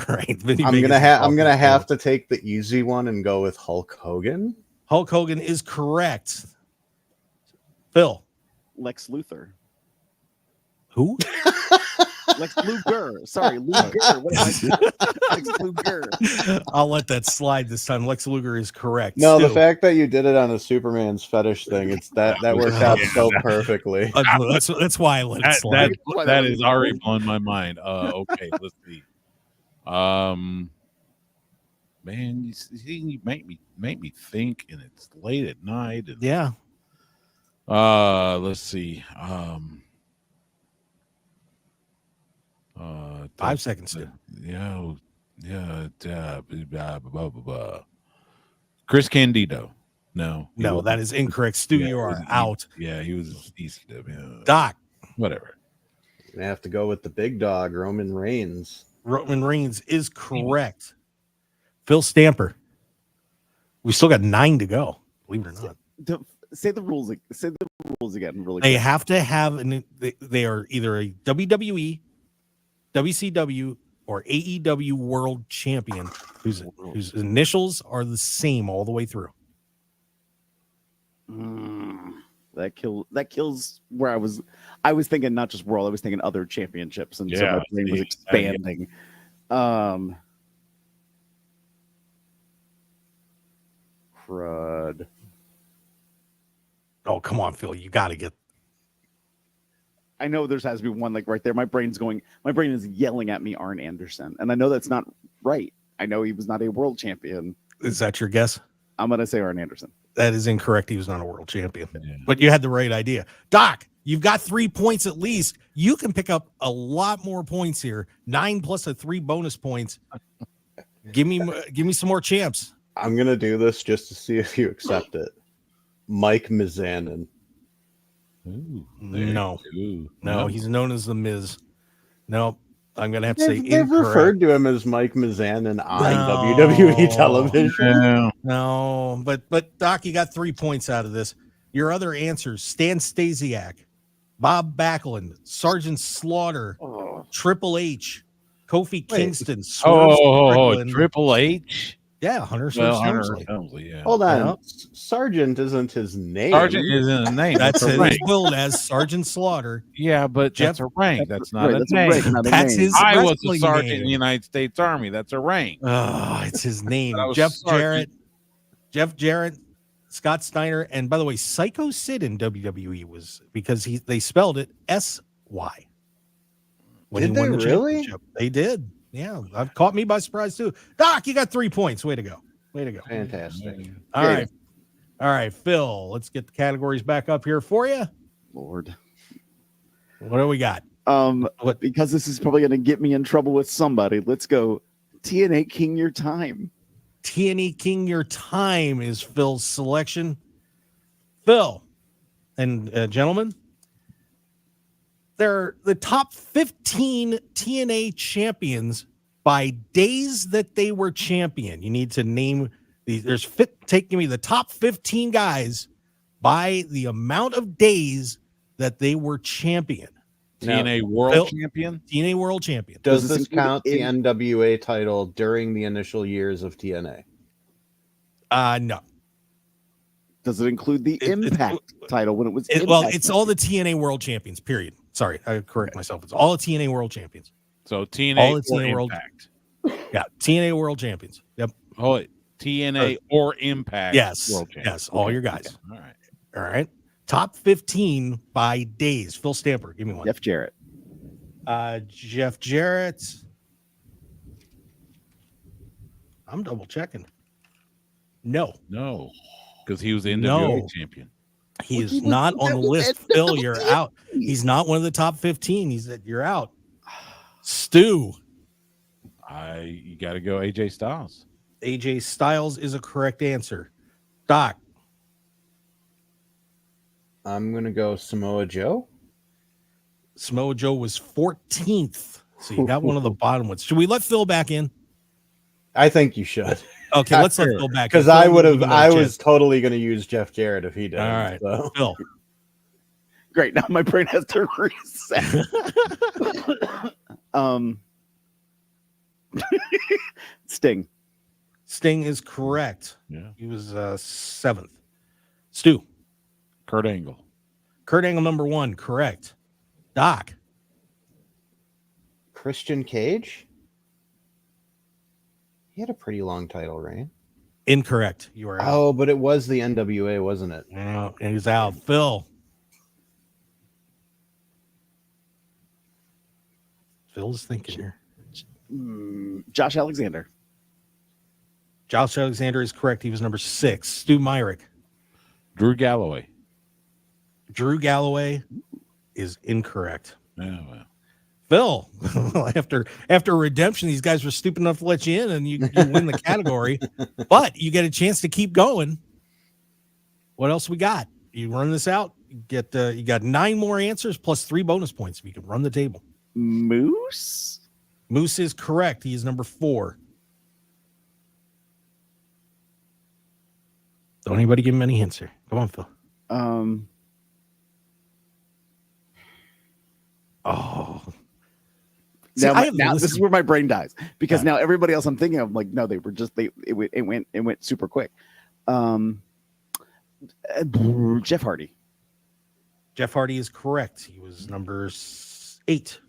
Right. I'm gonna have to take the easy one and go with Hulk Hogan. Hulk Hogan is correct. Phil. Lex Luthor. Who? Lex Luger. Sorry, Luger. What am I saying? Lex Luger. I'll let that slide this time. Lex Luger is correct. No, Stu. the fact that you did it on the Superman's Fetish thing, it's that worked out so perfectly. That's why I let it slide. That is already blown my mind. Okay, let's see. Man, you make me think, and it's late at night. And, yeah. Let's see. 5 seconds. Chris Candido. No. No, that is incorrect. Stu, Yeah, you it are was out. Yeah, he was ECW. Doc, Whatever. I have to go with the big dog, Roman Reigns. Roman Reigns is correct. Phil Stamper. We still got 9 to go, believe it or not. Say the rules. Say the rules again, really. They quick. have to have they are either a WWE, WCW, or AEW World Champion whose initials are the same all the way through. That kills where I was thinking not just world, I was thinking other championships, and so Yeah, my brain was expanding. Crud. Oh, come on, Phil. You got to get. I know there has to be one like right there. My brain is yelling at me, Arn Anderson. And I know that's not right. I know he was not a world champion. Is that your guess? I'm going to say Arn Anderson. That is incorrect. He was not a world champion, Yeah. but you had the right idea. Doc, you've got 3 points at least. You can pick up a lot more points here. 9 plus a 3 bonus points. Give me some more champs. I'm going to do this just to see if you accept it. Mike Mizanin. Ooh, No. Ooh, No, he's known as the Miz. No, I'm gonna have to say They've incorrect. referred to him as Mike Mizanin on No. WWE television. Yeah. No, but Doc, you got 3 points out of this. Your other answers: Stan Stasiak, Bob Backlund, Sergeant Slaughter, Triple H, Kofi Kingston, Swerve Strickland. Triple H. Yeah, Hunter Well, Hunter Helmsley. Helmsley, yeah. Hold on. Yeah. Sergeant isn't his name. Sergeant isn't a name. That's a his rank. billed as Sergeant Slaughter. Yeah, but Jeff- that's a rank. That's not a That's name. rank, not a That's name. his I was a wrestling sergeant name. in the United States Army. That's a rank. Oh, it's his name. I was Jeff Sergeant. Jarrett, Scott Steiner, and by the way, Psycho Sid in WWE was because they spelled it S-Y. When Did he won they the really? championship. They did. Yeah, that caught me by surprise too. Doc, you got 3 points. Way to go. Way to go. Fantastic. All right. All right, Phil, let's get the categories back up here for you. Lord. What do we got? What? Because this is probably going to get me in trouble with somebody. Let's go TNA King Your Time. TNA King Your Time is Phil's selection. Phil and gentlemen, they're the top 15 TNA champions by days that they were champion. You need to name these. Give me the top 15 guys by the amount of days that they were champion. TNA World Phil- Champion. TNA World Champion. Does this this include count the NWA title during the initial years of TNA? No. Does it include the Impact title when it was? Well, Impact it's all the TNA World Champions, period. Sorry, I correct myself. It's all the TNA World Champions. So All TNA the or TNA World- Impact. Yeah, TNA World Champions. Yep. Oh, TNA or Impact. Yes. World Champion. Yes. All your guys. All right. All right. Top 15 by days. Phil Stamper, give me one. Jeff Jarrett. Jeff Jarrett. I'm double checking. No, No, because he was the No. NWA champion. he Well, is he was not on the double- list. double Phil, you're champion. out. He's not one of the top 15. You're out. Stu. You got to go AJ Styles. AJ Styles is a correct answer. Doc. I'm going to go Samoa Joe. Samoa Joe was 14th. So you got one of the bottom ones. Should we let Phil back in? I think you should. Okay, let's let Phil back in. Because Phil, I would have, give him I that was chance. totally going to use Jeff Jarrett if he did. All right. So. Phil. Great. Now my brain has to reset. Sting. Sting is correct. Yeah. He was 7th. Stu. Kurt Angle. Kurt Angle, number 1, correct. Doc. Christian Cage? He had a pretty long title reign. Incorrect. You are out. Oh, but it was the NWA, wasn't it? Yeah, and he's out. Phil. Phil's thinking here. Josh Alexander. Josh Alexander is correct. He was number 6. Stu Myrick. Drew Galloway. Drew Galloway is incorrect. Yeah, well. Phil, after redemption, these guys were stupid enough to let you in and you win the category, but you get a chance to keep going. What else we got? You run this out, you got 9 more answers plus 3 bonus points if you can run the table. Moose? Moose is correct. He is number 4. Don't anybody give him any hints here. Come on, Phil. Oh. See, now this is where my brain dies because now everybody else I'm thinking of, like, no, they were just it went super quick. Jeff Hardy. Jeff Hardy is correct. He was number 8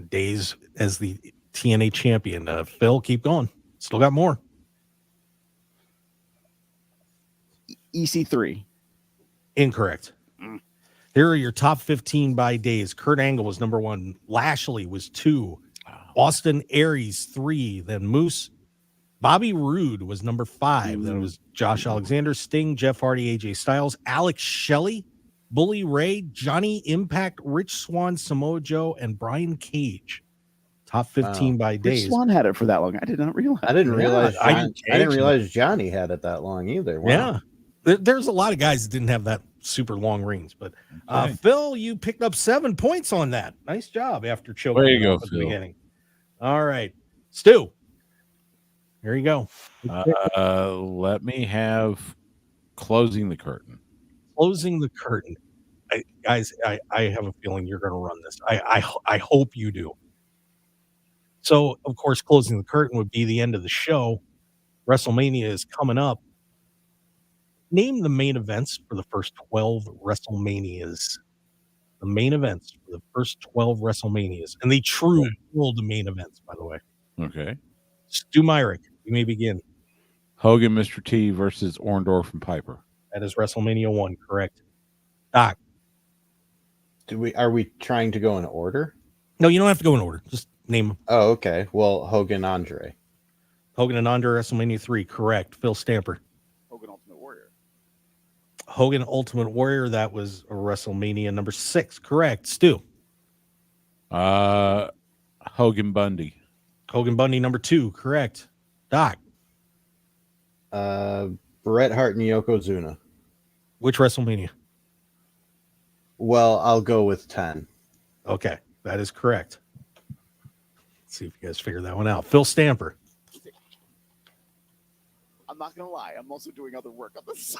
days as the TNA champion. Phil, keep going. Still got more. EC3. Incorrect. Here are your top 15 by days. Kurt Angle was number 1. Lashley was 2. Austin Aries 3. Then Moose. Bobby Roode was number 5. Then it was Josh Alexander, Sting, Jeff Hardy, AJ Styles, Alex Shelley, Bully Ray, Johnny Impact, Rich Swann, Samoa Joe, and Brian Cage. Top 15 by days. Rich Swann had it for that long. I did not realize. I didn't realize. I didn't realize Johnny had it that long either. Wow. Yeah. There's a lot of guys that didn't have that super long reigns, but Phil, you picked up 7 points on that. Nice job after choking. There you go, at the Phil. beginning. All right, Stu. There you go. Let me have closing the curtain. Closing the curtain. Guys, I have a feeling you're going to run this. I hope you do. So, of course, closing the curtain would be the end of the show. WrestleMania is coming up. Name the main events for the first 12 WrestleManias. The main events for the first 12 WrestleManias. And the true world main events, by the way. Okay. Stu Myrick, you may begin. Hogan, Mr. T versus Orndorff and Piper. That is WrestleMania 1, correct. Doc. Are we trying to go in order? No, you don't have to go in order. Just name them. Oh, okay. Well, Hogan, Andre. Hogan and Andre, WrestleMania 3, correct. Phil Stamper. Hogan Ultimate Warrior. Hogan Ultimate Warrior, that was WrestleMania number 6, correct. Stu. Hogan Bundy. Hogan Bundy number 2, correct. Doc. Bret Hart and Yokozuna. Which WrestleMania? Well, I'll go with 10. Okay, that is correct. Let's see if you guys figure that one out. Phil Stamper. I'm not gonna lie. I'm also doing other work on this.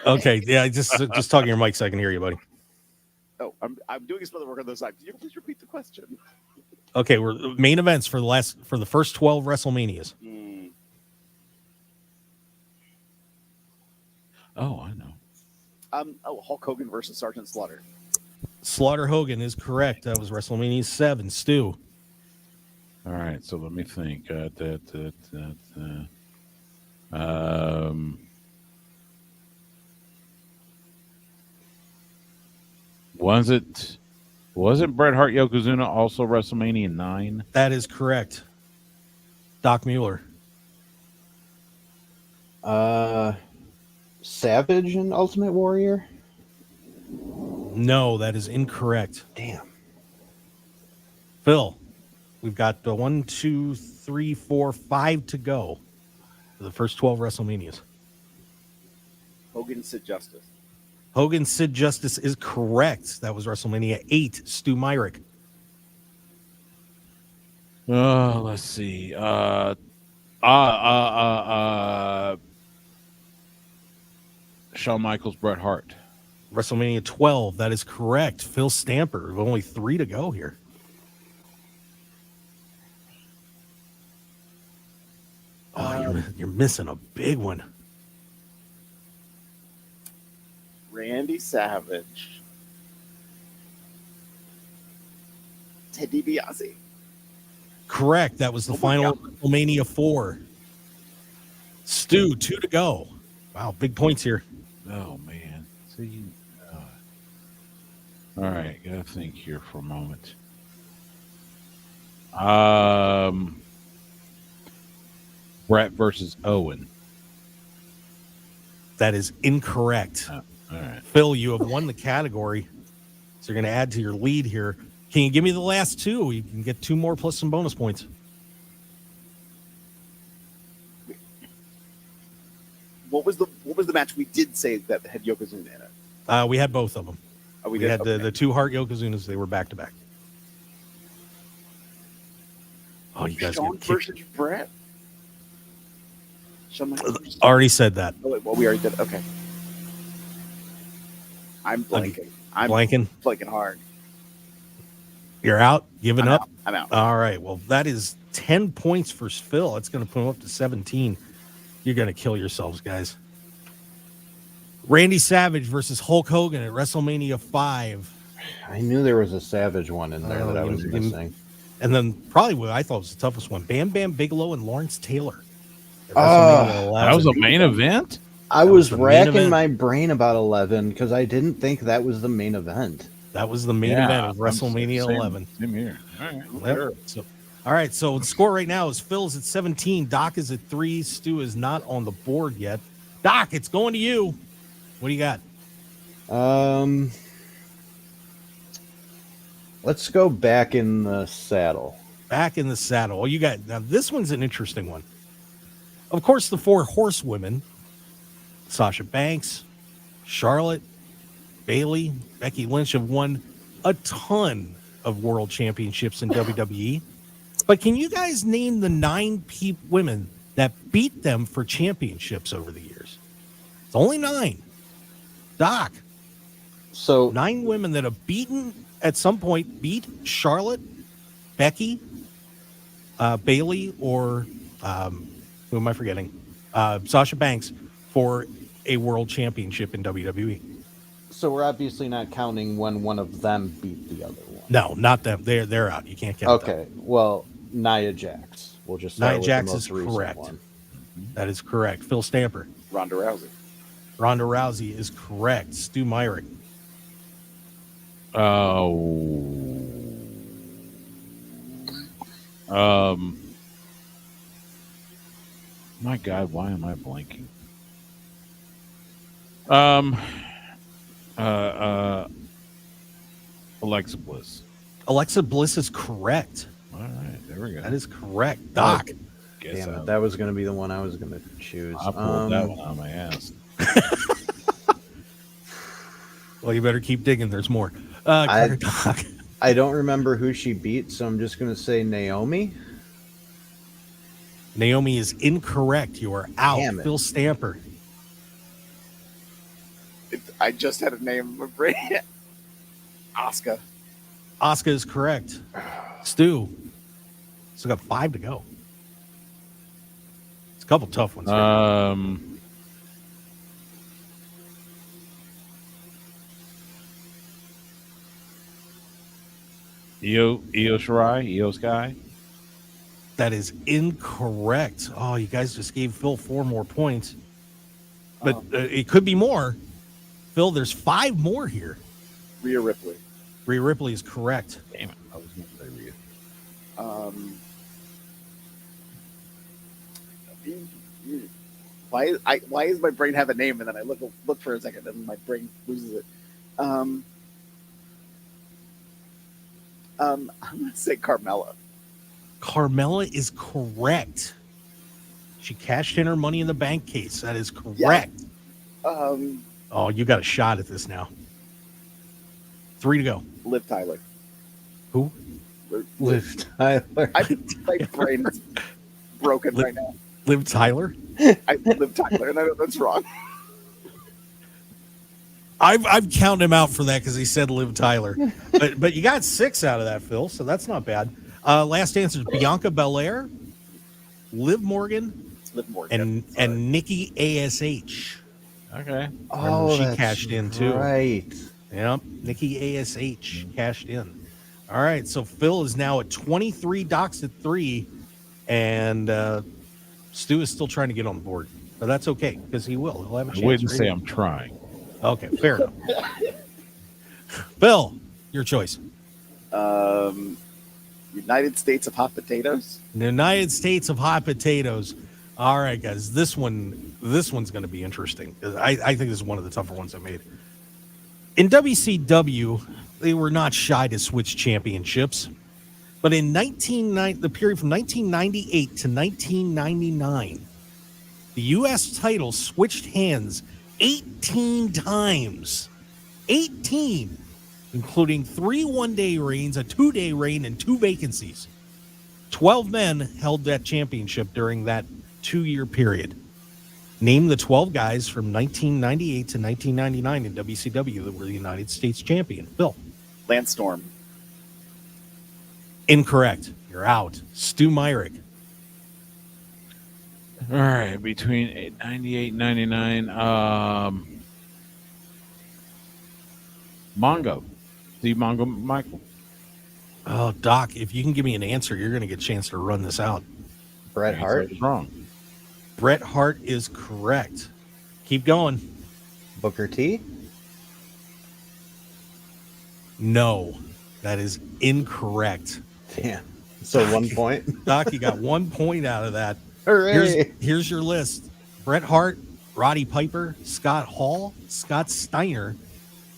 Okay, yeah, just talking your mic so I can hear you, buddy. Oh, I'm doing some other work on the side. Can you please repeat the question? Okay, we're main events for the first 12 WrestleManias. Oh, I know. Hulk Hogan versus Sergeant Slaughter. Slaughter Hogan is correct. That was WrestleMania 7. Stu. All right, so let me think. Wasn't Bret Hart Yokozuna also WrestleMania 9? That is correct. Doc Mueller. Savage and Ultimate Warrior? No, that is incorrect. Damn. Phil, we've got 1, 2, 3, 4, 5 to go for the first 12 WrestleManias. Hogan Sid Justice. Hogan Sid Justice is correct. That was WrestleMania 8. Stu Myrick. Let's see. Shawn Michaels, Bret Hart. WrestleMania 12. That is correct. Phil Stamper. Only 3 to go here. Oh, you're missing a big one. Randy Savage. Ted DiBiase. Correct. That was the final WrestleMania 4. Stu, 2 to go. Wow, big points here. Oh, man. See, all right, gotta think here for a moment. Brett versus Owen. That is incorrect. All right. Phil, you have won the category, so you're going to add to your lead here. Can you give me the last 2? You can get 2 more plus some bonus points. what was the match we did say that had Yokozuna in it? We had both of them. Oh, We did? had Okay. the two Hart Yokozunas. They were back to back. Oh, you guys Sean get kicked. versus Brett. Already said that. Oh, wait, well, we already did. Okay. I'm blanking. I'm Blanking. hard. You're out. Giving up. I'm out. All right. Well, that is 10 points for Phil. It's going to put him up to 17. You're going to kill yourselves, guys. Randy Savage versus Hulk Hogan at WrestleMania 5. I knew there was a Savage one in there that I was you- missing. And then probably what I thought was the toughest one, Bam Bam Bigelow and Lawrence Taylor. at Oh, WrestleMania 11. That was a main event? I That was was the main racking event. my brain about 11 because I didn't think that was the main event. That was the main event of WrestleMania 11. Same here. All right. Yep. All right, so the score right now is Phil's at 17, Doc is at 3, Stu is not on the board yet. Doc, it's going to you. What do you got? Let's go back in the saddle. Back in the saddle. Oh, you got now. This one's an interesting one. Of course, the 4 horsewomen: Sasha Banks, Charlotte, Bayley, Becky Lynch have won a ton of world championships in WWE. But can you guys name the 9 women that beat them for championships over the years? It's only 9. Doc, So 9 women that have beaten at some point beat Charlotte, Becky, Bayley, or who am I forgetting? Sasha Banks for a world championship in WWE. So we're obviously not counting when one of them beat the other one. No, not them. They're out. You can't count them. Okay. Well, Nia Jax. We'll just start Nia with Jax the most is recent correct. one. That is correct. Phil Stamper. Ronda Rousey. Ronda Rousey is correct. Stu Myrick. My God, why am I blanking? Alexa Bliss. Alexa Bliss is correct. All right, there we go. That is correct. Doc. Guess Damn it, that was going to be the one I was going to choose. I pulled that one out of my ass. Well, you better keep digging. There's more. I- Doc. I don't remember who she beat, so I'm just going to say Naomi. Naomi is incorrect. You are out. Damn it. Phil Stamper. I just had a name in my brain. Asuka. Asuka is correct. Stu. Still got 5 to go. It's a couple tough ones. Here. Io Shirai, Io Sky. That is incorrect. Oh, you guys just gave Phil 4 more points. But it could be more. Phil, there's 5 more here. Rhea Ripley. Rhea Ripley is correct. Damn it. I was going to say Rhea. Why is my brain have a name and then I look for a second and my brain loses it? I'm gonna say Carmella. Carmella is correct. She cashed in her Money in the Bank case. That is correct. Oh, you got a shot at this now. 3 to go. Liv Tyler. Who? Liv Tyler. My brain is broken right now. Liv Tyler? Liv Tyler, and I know that's wrong. I've counted him out for that because he said Liv Tyler. But you got 6 out of that, Phil, so that's not bad. Last answer is Bianca Belair, Liv Morgan, Liv Morgan. and Nikki ASH. Okay. Oh, she that's cashed in too. Right. Yep, Nikki ASH cashed in. All right, so Phil is now at 23, Doc's at 3, and Stu is still trying to get on the board. But that's okay, because he will. He'll have a chance. I wouldn't right? say I'm trying. Okay, fair enough. Phil, your choice. United States of Hot Potatoes. The United States of Hot Potatoes. All right, guys, this one's going to be interesting. I think this is one of the tougher ones I made. In WCW, they were not shy to switch championships. But in the period from 1998 to 1999, The U.S. title switched hands 18 times. 18, including 3 one-day reigns, a 2-day reign, and 2 vacancies. 12 men held that championship during that 2-year period. Name the 12 guys from 1998 to 1999 in WCW that were the United States champion. Bill. Lance Storm. Incorrect. You're out. Stu Myrick. All right, between 98 and 99, Mongo. Steve Mongo Michael. Oh, Doc, if you can give me an answer, you're going to get a chance to run this out. Bret Hart. Is wrong. Bret Hart is correct. Keep going. Booker T. No, that is incorrect. Damn. So 1 point. Doc, you got 1 point out of that. Hooray. Here's your list. Bret Hart, Roddy Piper, Scott Hall, Scott Steiner,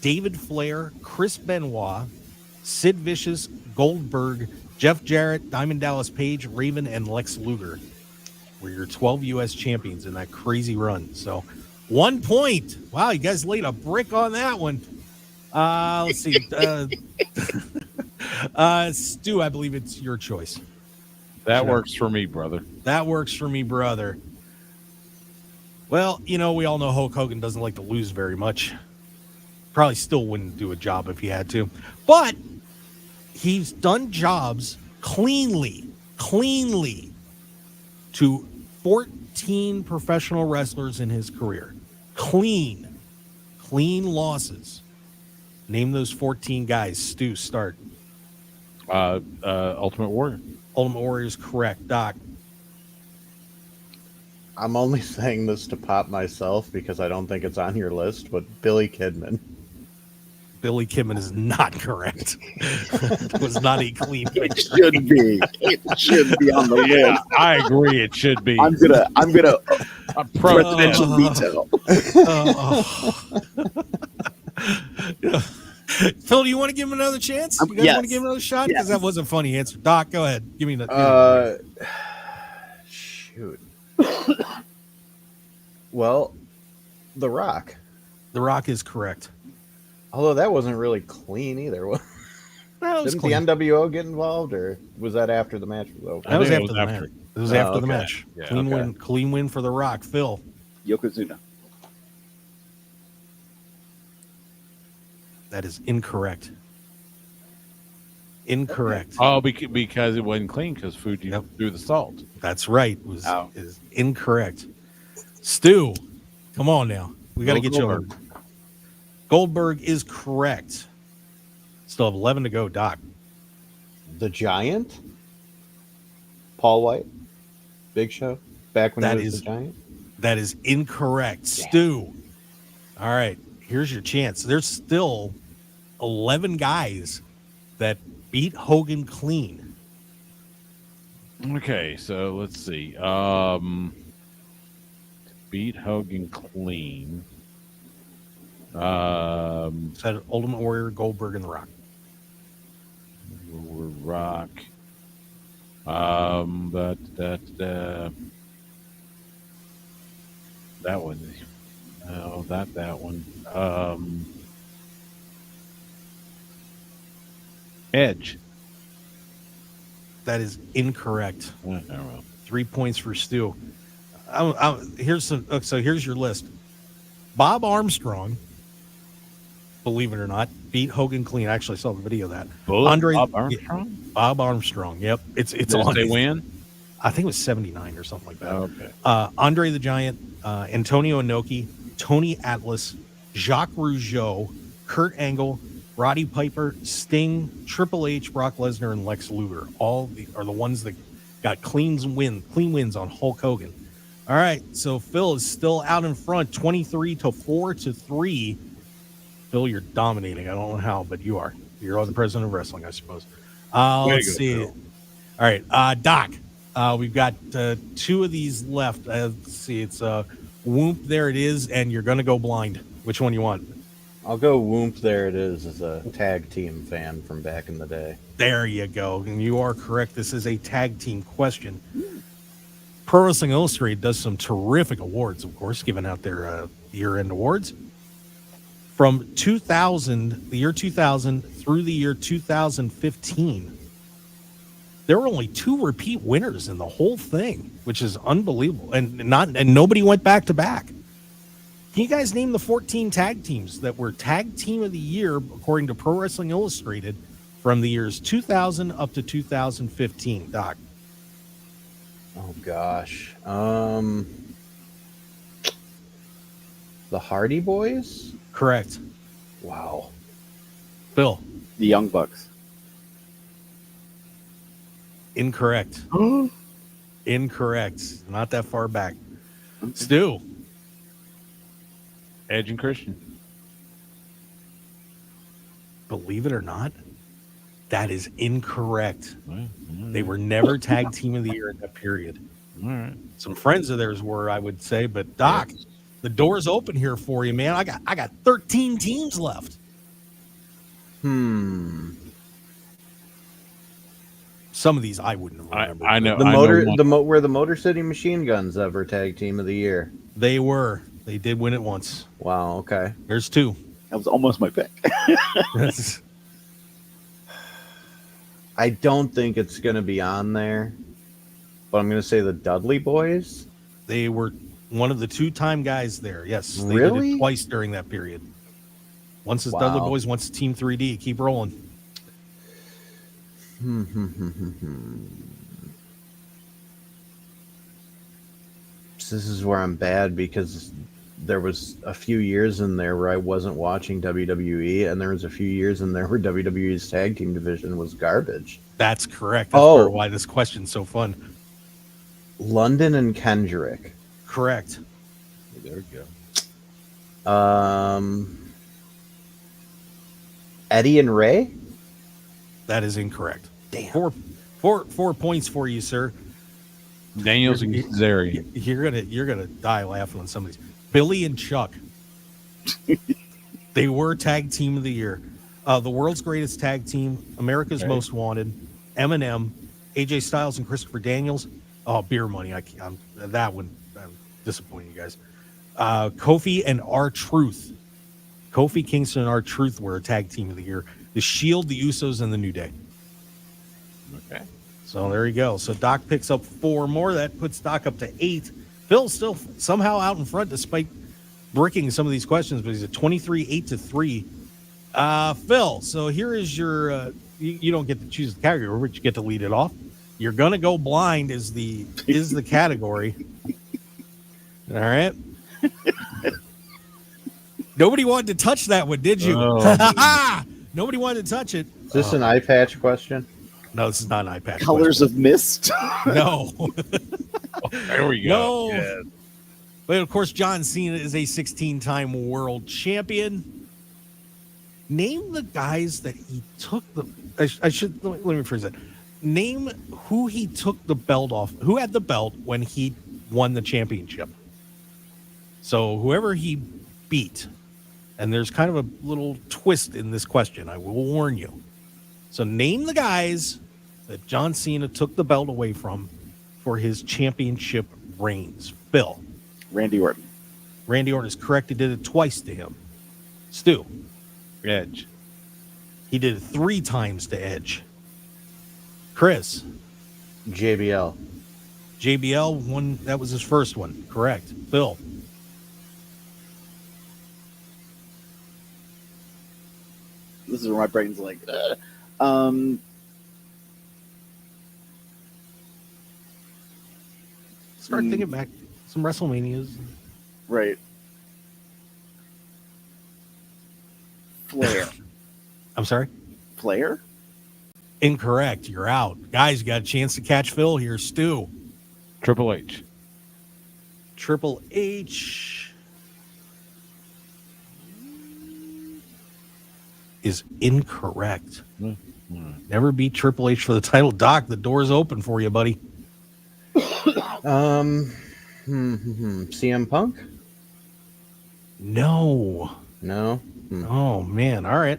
David Flair, Chris Benoit, Sid Vicious, Goldberg, Jeff Jarrett, Diamond Dallas Page, Raven, and Lex Luger were your 12 U.S. champions in that crazy run. So 1 point. Wow, you guys laid a brick on that one. Let's see. Stu, I believe it's your choice. That works for me, brother. That works for me, brother. Well, we all know Hulk Hogan doesn't like to lose very much. Probably still wouldn't do a job if he had to. But he's done jobs cleanly to 14 professional wrestlers in his career. Clean losses. Name those 14 guys. Stu, start. Ultimate Warrior. Ultimate Warrior is correct. Doc. I'm only saying this to pop myself because I don't think it's on your list, but Billy Kidman. Billy Kidman is not correct. It was not a clean. It should be. It should be on the list. I agree. It should be. I'm gonna presidential veto. Phil, do you want to give him another chance? You guys want to give him another shot? Because that was a funny answer. Doc, go ahead. Give me that. Shoot. Well, The Rock. The Rock is correct. Although that wasn't really clean either. No, it was Didn't clean. the NWO get involved, or was that after the match was over? That was think after it the was match. after. It was after the okay. match. Yeah, Clean win for The Rock. Phil. Yokozuna. That is incorrect. Incorrect. Oh, because it wasn't clean because Fuji threw the salt. That's right. Is incorrect. Stu, come on now. We got to get you on. Goldberg is correct. Still have 11 to go, Doc. The Giant? Paul White? Big Show? Back when he was the Giant? That is incorrect. Yeah. Stu. All right. Here's your chance. There's still 11 guys that beat Hogan clean. Okay, so let's see. Beat Hogan clean. Said Ultimate Warrior, Goldberg, and The Rock. Rock. That one. No, that one. Edge. That is incorrect. Oh, well. 3 points for Stu. Here's your list. Bob Armstrong, believe it or not, beat Hogan clean. I actually saw the video of that. Bob Armstrong? Bob Armstrong. Yep. It's on. Did they win? I think it was 79 or something like that. Oh, okay. Andre the Giant, Antonio Inoki, Tony Atlas, Jacques Rougeau, Kurt Angle, Roddy Piper, Sting, Triple H, Brock Lesnar, and Lex Luger. All are the ones that got clean wins on Hulk Hogan. All right, so Phil is still out in front, 23-4-3. Phil, you're dominating. I don't know how, but you are. You're the president of wrestling, I suppose. Let's see. Phil. All right, Doc. We've got 2 of these left. Let's see. It's Whoop. There it is, and you're going to go blind. Which one you want? I'll go Whoop. There it is as a tag team fan from back in the day. There you go. And you are correct. This is a tag team question. Pro Wrestling Illustrated does some terrific awards, of course, giving out their year-end awards. From 2000, the year 2000 through the year 2015, there were only 2 repeat winners in the whole thing, which is unbelievable. And nobody went back to back. Can you guys name the 14 tag teams that were Tag Team of the Year, according to Pro Wrestling Illustrated, from the years 2000 up to 2015, Doc? Oh, gosh. The Hardy Boys? Correct. Wow. Bill? The Young Bucks. Incorrect. Incorrect. Not that far back. Stu? Edge and Christian. Believe it or not, that is incorrect. They were never Tag Team of the Year in that period. All right. Some friends of theirs were, I would say, but Doc, the door's open here for you, man. I got 13 teams left. Some of these I wouldn't remember. I know. Were the Motor City Machine Guns ever Tag Team of the Year? They were. They did win it once. Wow. Okay. There's 2. That was almost my pick. I don't think it's going to be on there, but I'm going to say the Dudley Boys. They were one of the 2-time guys there. Yes. They Really? did it twice during that period. Once it's Dudley Boys, once it's Team 3D. Keep rolling. This is where I'm bad because there was a few years in there where I wasn't watching WWE, and there was a few years in there where WWE's tag team division was garbage. That's correct. That's part of why this question's so fun. London and Kendrick. Correct. There we go. Eddie and Ray? That is incorrect. Damn. 4 points for you, sir. Daniels and Zeri. You're gonna die laughing on some of these. Billy and Chuck. They were Tag Team of the Year. The World's Greatest Tag Team, America's Most Wanted, Eminem, AJ Styles and Christopher Daniels. Oh, Beer Money. I'm disappointing you guys. Kofi and R-Truth. Kofi Kingston and R-Truth were a Tag Team of the Year. The Shield, the Usos, and the New Day. Okay. So there you go. So Doc picks up 4 more. That puts Doc up to 8. Phil's still somehow out in front despite bricking some of these questions, but he's at 23-8-3. Phil, so here is your you don't get to choose the category, but you get to lead it off. You're gonna go blind is the category. All right. Nobody wanted to touch that one, did you? Oh. Nobody wanted to touch it. Is this an eye patch question? No, this is not an eye patch. Colors of Mist. No. There we go. No. Yeah. But of course, John Cena is a 16-time world champion. Name the guys that he took the. I should let me rephrase that. Name who he took the belt off. Who had the belt when he won the championship? So whoever he beat, and there's kind of a little twist in this question. I will warn you. So name the guys that John Cena took the belt away from for his championship reigns. Bill. Randy Orton. Randy Orton is correct. He did it twice to him. Stu. Edge. He did it 3 times to Edge. Chris. JBL. JBL won. That was his first one. Correct. Bill. This is where my brain's like, Start thinking back. Some WrestleManias. right. Flair. I'm sorry? Flair? Incorrect. You're out. Guys, you got a chance to catch Phil here. Stu. Triple H. Triple H is incorrect. Never beat Triple H for the title. Doc, the door's open for you, buddy. CM Punk? No. No. Oh, man. All right.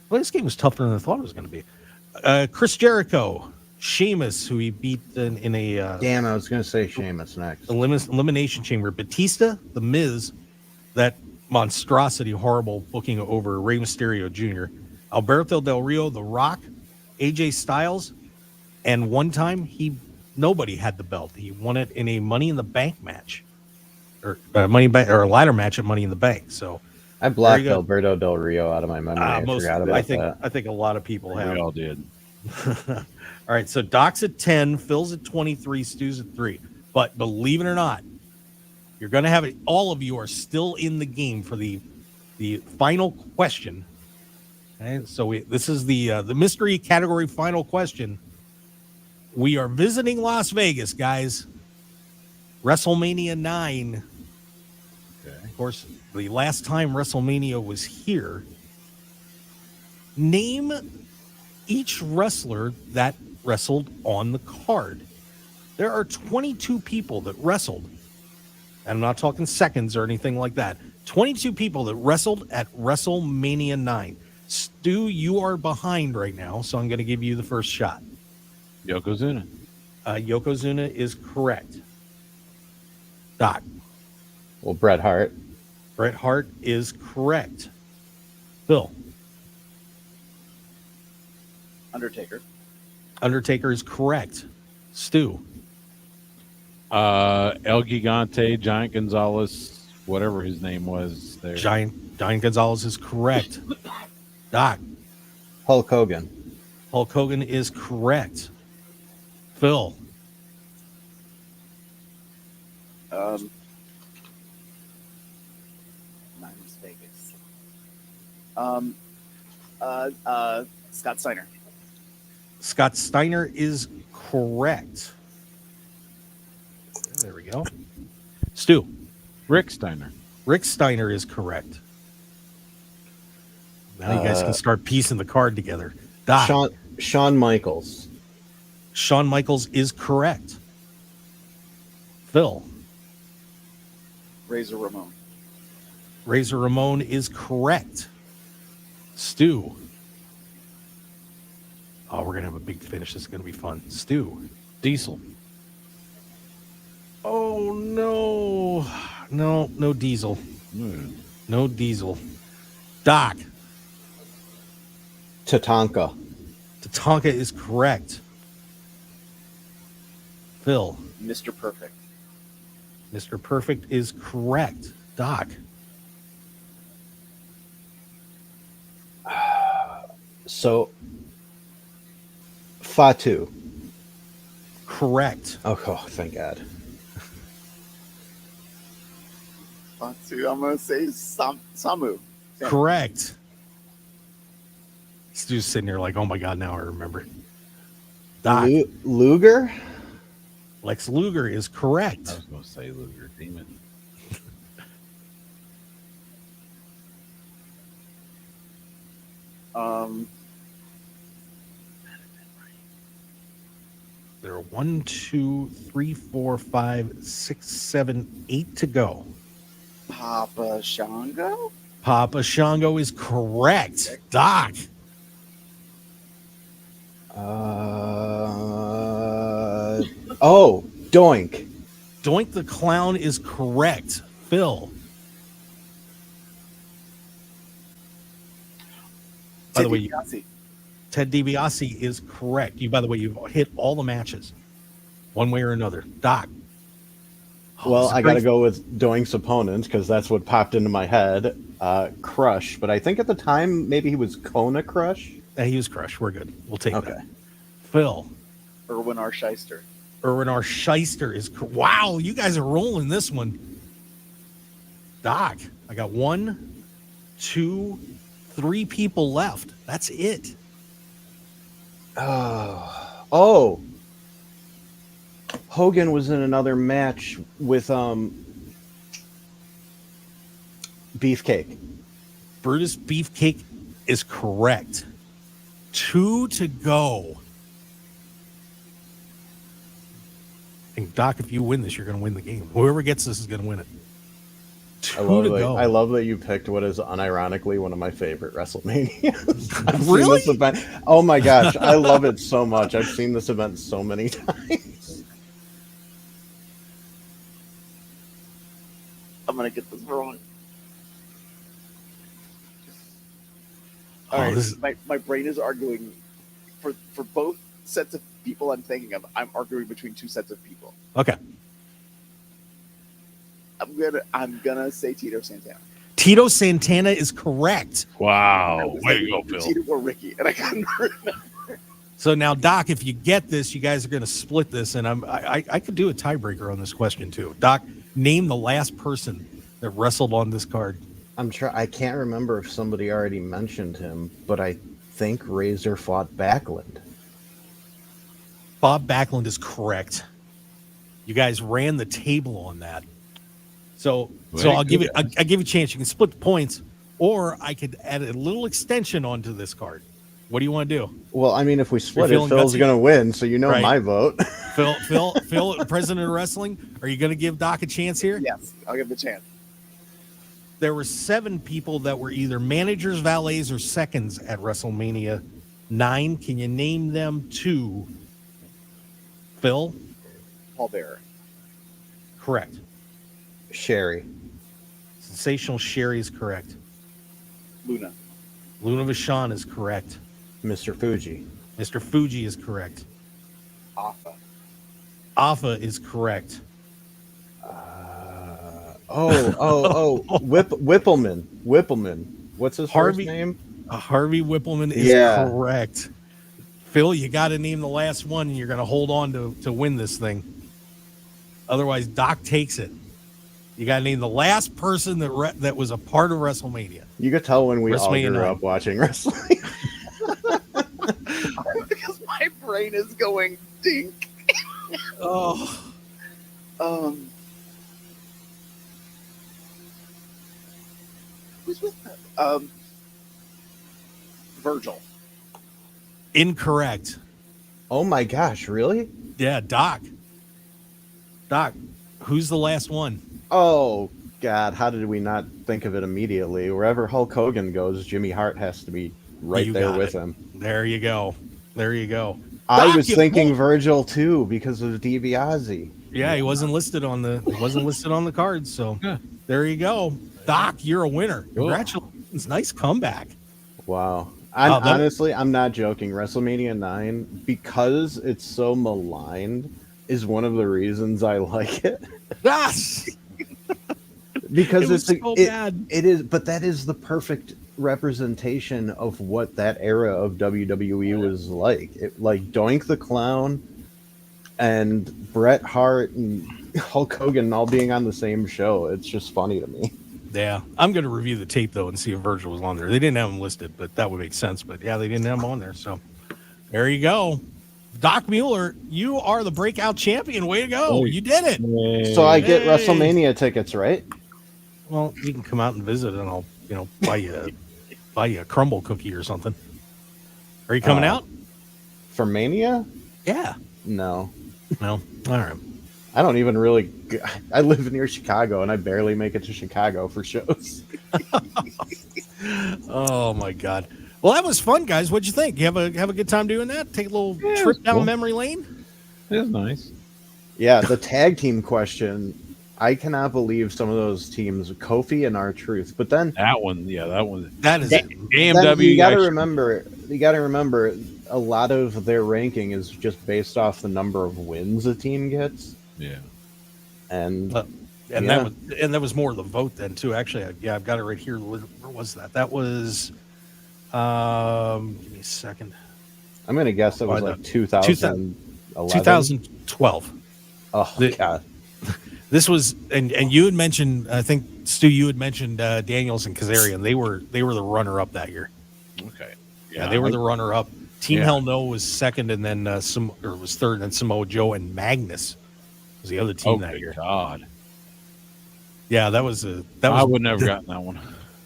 Well, this game was tougher than I thought it was going to be. Chris Jericho. Sheamus, who he beat in a Damn, I was going to say Sheamus next. elimination chamber. Batista, The Miz, that monstrosity, horrible booking over Rey Mysterio Jr., Alberto Del Rio, The Rock, AJ Styles, and one time nobody had the belt. He won it in a Money in the Bank match, or a ladder match at Money in the Bank. So I blocked Alberto Del Rio out of my memory. I forgot about that. I think a lot of people have. We all did. All right, so Doc's at 10, Phil's at 23, Stu's at 3. But believe it or not, you're going to have it. All of you are still in the game for the final question. Okay, so this is the mystery category final question. We are visiting Las Vegas, guys. WrestleMania 9. Okay. Of course, the last time WrestleMania was here. Name each wrestler that wrestled on the card. There are 22 people that wrestled. And I'm not talking seconds or anything like that. 22 people that wrestled at WrestleMania 9. Stu, you are behind right now, so I'm going to give you the first shot. Yokozuna. Yokozuna is correct. Doc. Well, Bret Hart. Bret Hart is correct. Phil. Undertaker is correct. Stu. El Gigante, Giant Gonzalez, whatever his name was there. Giant Gonzalez is correct. Doc. Hulk Hogan. Hulk Hogan is correct. Phil. Minus Vegas. Scott Steiner. Scott Steiner is correct. There we go. Stu. Rick Steiner. Rick Steiner is correct. Now you guys can start piecing the card together. Doc. Shawn Michaels. Shawn Michaels is correct. Phil. Razor Ramon. Razor Ramon is correct. Stu. Oh, we're going to have a big finish. This is going to be fun. Stu. Diesel. Oh, no. No Diesel. No Diesel. Doc. Tatanka. Tatanka is correct. Phil. Mr. Perfect. Mr. Perfect is correct. Doc. So, Fatu. Correct. Oh, thank God. I'm going to say Samu. Correct. Stu's sitting here like, oh my God, now I remember. Doc. Luger? Lex Luger is correct. I was going to say Luger. Demon. There are 1, 2, 3, 4, 5, 6, 7, 8 to go. Papa Shango? Papa Shango is correct. Doc. Doink. Doink the Clown is correct. Phil. By the way, Ted DiBiase is correct. By the way, you've hit all the matches, one way or another. Doc. Well, I got to go with Doink's opponent because that's what popped into my head. Crush, but I think at the time maybe he was Kona Crush. He was Crush. We're good. We'll take that. Phil. Erwin R. Shyster. Erwin R. Shyster is wow. You guys are rolling this one. Doc. I got 1, 2, 3 people left. That's it. Oh. Hogan was in another match with Beefcake. Brutus Beefcake is correct. 2 to go. And Doc, if you win this, you're going to win the game. Whoever gets this is going to win it. Two to go. I love that you picked what is unironically one of my favorite WrestleManias. I've seen Really? this event. Oh my gosh, I love it so much. I've seen this event so many times. I'm gonna get this wrong. Oh, All right, this is- my brain is arguing for both sets of people I'm thinking of. I'm arguing between two sets of people. Okay. I'm gonna say Tito Santana. Tito Santana is correct. Wow. It was Way to like go, Phil. Tito or Ricky, and I couldn't remember. So now, Doc, if you get this, you guys are going to split this, and I could do a tiebreaker on this question too. Doc, name the last person that wrestled on this card. I can't remember if somebody already mentioned him, but I think Razor fought Backlund. Bob Backlund is correct. You guys ran the table on that. So Very I'll give good. you I give you a chance. You can split the points, or I could add a little extension onto this card. What do you want to do? Well, I mean, if we split You're it, feeling Phil's gutsy? going to win, so you know Right. my vote. Phil, president of wrestling, are you going to give Doc a chance here? Yes, I'll give him a chance. There were 7 people that were either managers, valets, or seconds at WrestleMania 9. Can you name them 2? Phil? Paul Bearer. Correct. Sherry. Sensational Sherry is correct. Luna. Luna Vachon is correct. Mr. Fuji. Mr. Fuji is correct. Afa. Afa is correct. Whippleman. Whippleman. What's his Harvey- first name? Harvey Whippleman is Yeah. correct. Phil, you got to name the last one, and you're going to hold on to win this thing. Otherwise, Doc takes it. You got to name the last person that was a part of WrestleMania. You could tell when we all WrestleMania grew 9. up watching wrestling. Because my brain is going dink. Oh, Who's with that? Virgil. incorrect. Oh my gosh, really? Yeah, Doc. Doc, who's the last one? Oh God, how did we not think of it immediately? Wherever Hulk Hogan goes, Jimmy Hart has to be right You there got with it. him. There you go. There you go. I Doc, was you thinking won. Virgil too because of DiBiase. Yeah, he wasn't listed on the cards. So there you go. Doc, you're a winner. Congratulations. Nice comeback. Wow. That- Honestly, I'm not joking. WrestleMania 9, because it's so maligned, is one of the reasons I like it. Yes. Because It was it's so bad. It is, but that is the perfect representation of what that era of WWE was like. Like Doink the Clown and Bret Hart and Hulk Hogan all being on the same show. It's just funny to me. Yeah, I'm going to review the tape though and see if Virgil was on there. They didn't have him listed, but that would make sense. But yeah, they didn't have him on there. So there you go. Doc Mueller, you are the breakout champion. Way to go. You did it. So I get Hey. WrestleMania tickets, right? Well, you can come out and visit and I'll, buy you a crumble cookie or something. Are you coming out? For Mania? Yeah. No. No. All right. I don't even really. I live near Chicago, and I barely make it to Chicago for shows. Oh my God. Well, that was fun, guys. What'd you think? You have a good time doing that? Take a little trip down cool. memory lane? It was nice. Yeah, the tag team question. I cannot believe some of those teams, Kofi and R-Truth. But then, That one, that one. That is then AMW. you got to actually- remember, a lot of their ranking is just based off the number of wins a team gets, Yeah. and and Yeah. that was more of the vote then too. Actually, I've got it right here. Where was that? That was give me a second. I'm gonna guess it was Why like not? 2011. 2012. Oh The- God. This was and you had mentioned, I think Stu, you had mentioned Daniels and Kazarian. They were the runner up that year. Okay. Yeah, they were the runner up. Team Yeah. Hell No was second, and then was third, and then Samoa Joe and Magnus was the other team Oh that my year. God. Yeah, that was I would never gotten that one.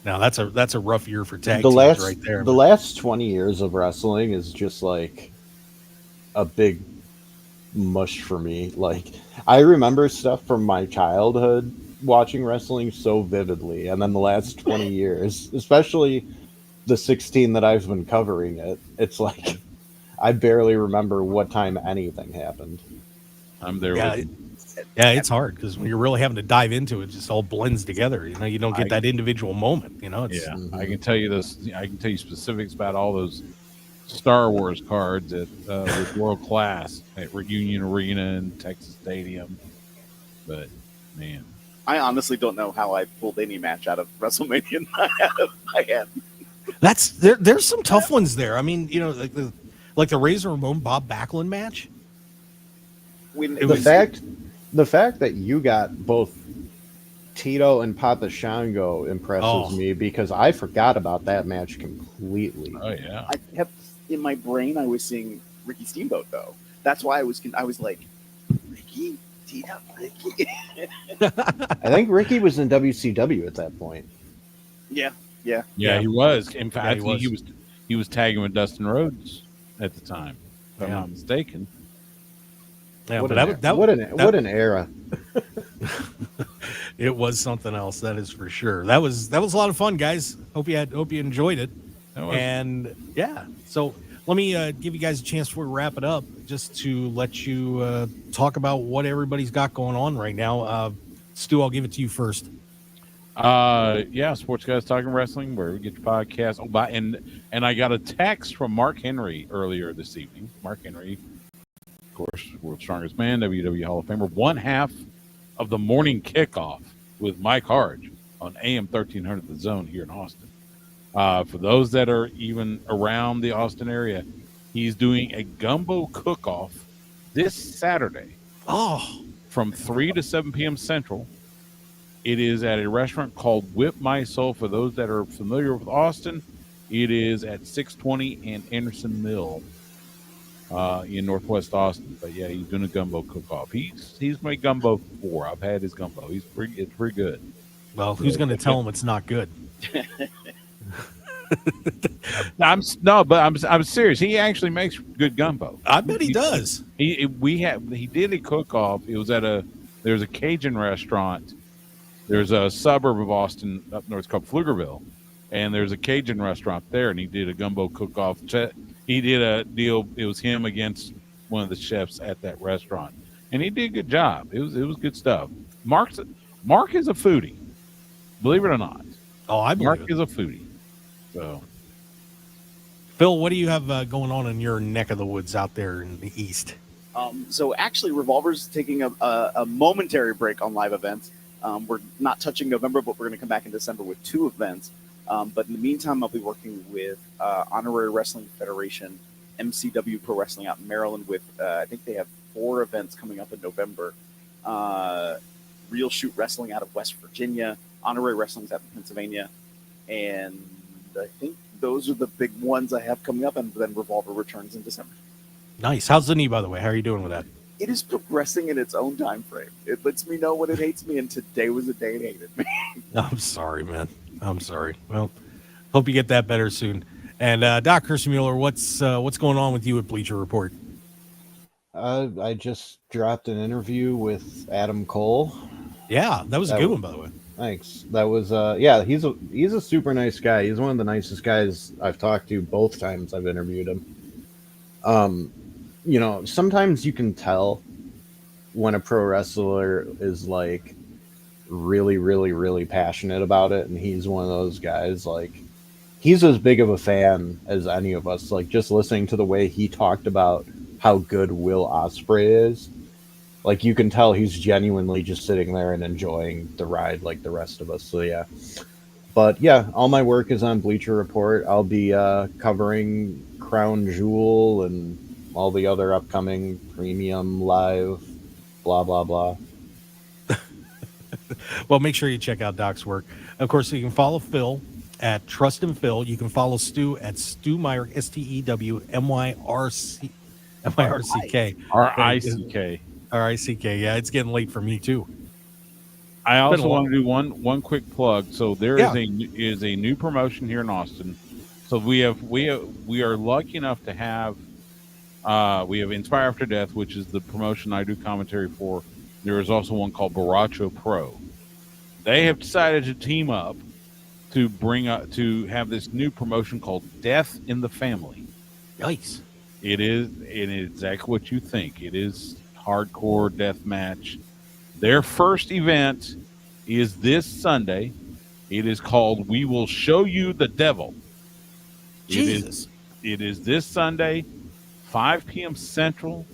Now that's a rough year for tag The teams last right there. the last 20 years of wrestling is just like a big mush for me. Like I remember stuff from my childhood watching wrestling so vividly, and then the last 20 years, especially the 16 that I've been covering it, it's like I barely remember what time anything happened. I'm there Yeah, with you. yeah, it's hard because when you're really having to dive into it, it just all blends together. You know, you don't get that individual moment. You know, it's Yeah, I can tell you this. I can tell you specifics about all those Star Wars cards at with World Class at Reunion Arena and Texas Stadium. But man, I honestly don't know how I pulled any match out of WrestleMania in my head. that's there's some tough ones there. I mean, you know, like the Razor Ramon Bob Backlund match. When It The was- fact that you got both Tito and Papa Shango impresses Oh. me, because I forgot about that match completely. oh yeah, I kept in my brain, I was seeing Ricky Steamboat though. That's why I was like, Ricky, Tito, Ricky. I think Ricky was in WCW at that point. yeah. yeah, he was. In fact, he he was tagging with Dustin Rhodes at the time, if I'm Yeah. not mistaken. Yeah, What but an, what an era! it was something else. That is for sure. That was a lot of fun, guys. Hope you enjoyed it. That was- And yeah, so let me give you guys a chance before we wrap it up, just to let you talk about what everybody's got going on right now. Stu, I'll give it to you first. Yeah, Sports Guys Talking Wrestling, where we get your podcast. Oh, and I got a text from Mark Henry earlier this evening. Mark Henry, of course, World's Strongest Man, WWE Hall of Famer, one half of the morning kickoff with Mike Harge on AM 1300 The Zone here in Austin. For those that are even around the Austin area, he's doing a gumbo cook-off this Saturday Oh, from 3 to 7 p.m. Central. It is at a restaurant called Whip My Soul. For those that are familiar with Austin, it is at 620 and Anderson Mill in Northwest Austin. But yeah, he's doing a gumbo cook-off. He's made gumbo before. I've had his gumbo. It's pretty good. well, who's going to tell him it's not good? I'm serious. He actually makes good gumbo. I bet he does. He did a cook-off. It was there's a Cajun restaurant. There's a suburb of Austin up north called Pflugerville, and there's a Cajun restaurant there, and he did a gumbo cook-off. He did a deal. It was him against one of the chefs at that restaurant, and he did a good job. It was good stuff. Mark is a foodie, believe it or not. Oh, I believe Mark it. is a foodie. So Phil, what do you have going on in your neck of the woods out there in the east? So actually, Revolver's taking a momentary break on live events. We're not touching November, but we're going to come back in December with 2 events. But in the meantime, I'll be working with Honorary Wrestling Federation, MCW Pro Wrestling out in Maryland with, I think they have 4 events coming up in November. Real Shoot Wrestling out of West Virginia, Honorary Wrestling's out in Pennsylvania, and I think those are the big ones I have coming up, and then Revolver returns in December. Nice. How's the knee, by the way? How are you doing with that? It is progressing in its own time frame. It lets me know when it hates me, and today was the day it hated me. I'm sorry, man. I'm sorry. Well, hope you get that better soon. And Doc Mueller, what's going on with you at Bleacher Report? I just dropped an interview with Adam Cole. Yeah, that was a good one, by the way. Thanks. That was yeah, he's a super nice guy. He's one of the nicest guys I've talked to both times I've interviewed him. You know, sometimes you can tell when a pro wrestler is like really, really, really passionate about it, and he's one of those guys. Like, he's as big of a fan as any of us. Like, just listening to the way he talked about how good Will Ospreay is, like, you can tell he's genuinely just sitting there and enjoying the ride like the rest of us. So yeah. But yeah, all my work is on Bleacher Report. I'll be covering Crown Jewel and all the other upcoming premium live, blah, blah, blah. Well, make sure you check out Doc's work. Of course, you can follow Phil at Trust and Phil. You can follow Stu at Stu Myrick, STEWMYRC, MYRCK. RICK. RICK. Yeah, it's getting late for me too. I been also a want to do one quick plug. So there is a new promotion here in Austin. So we are lucky enough to have we have Inspire After Death, which is the promotion I do commentary for. There is also one called Baracho Pro. They have decided to team up to bring up to have this new promotion called Death in the Family. Yikes. It is exactly what you think. It is hardcore death match. Their first event is this Sunday. It is called We Will Show You the Devil. Jesus. It is this Sunday, 5 p.m. Central.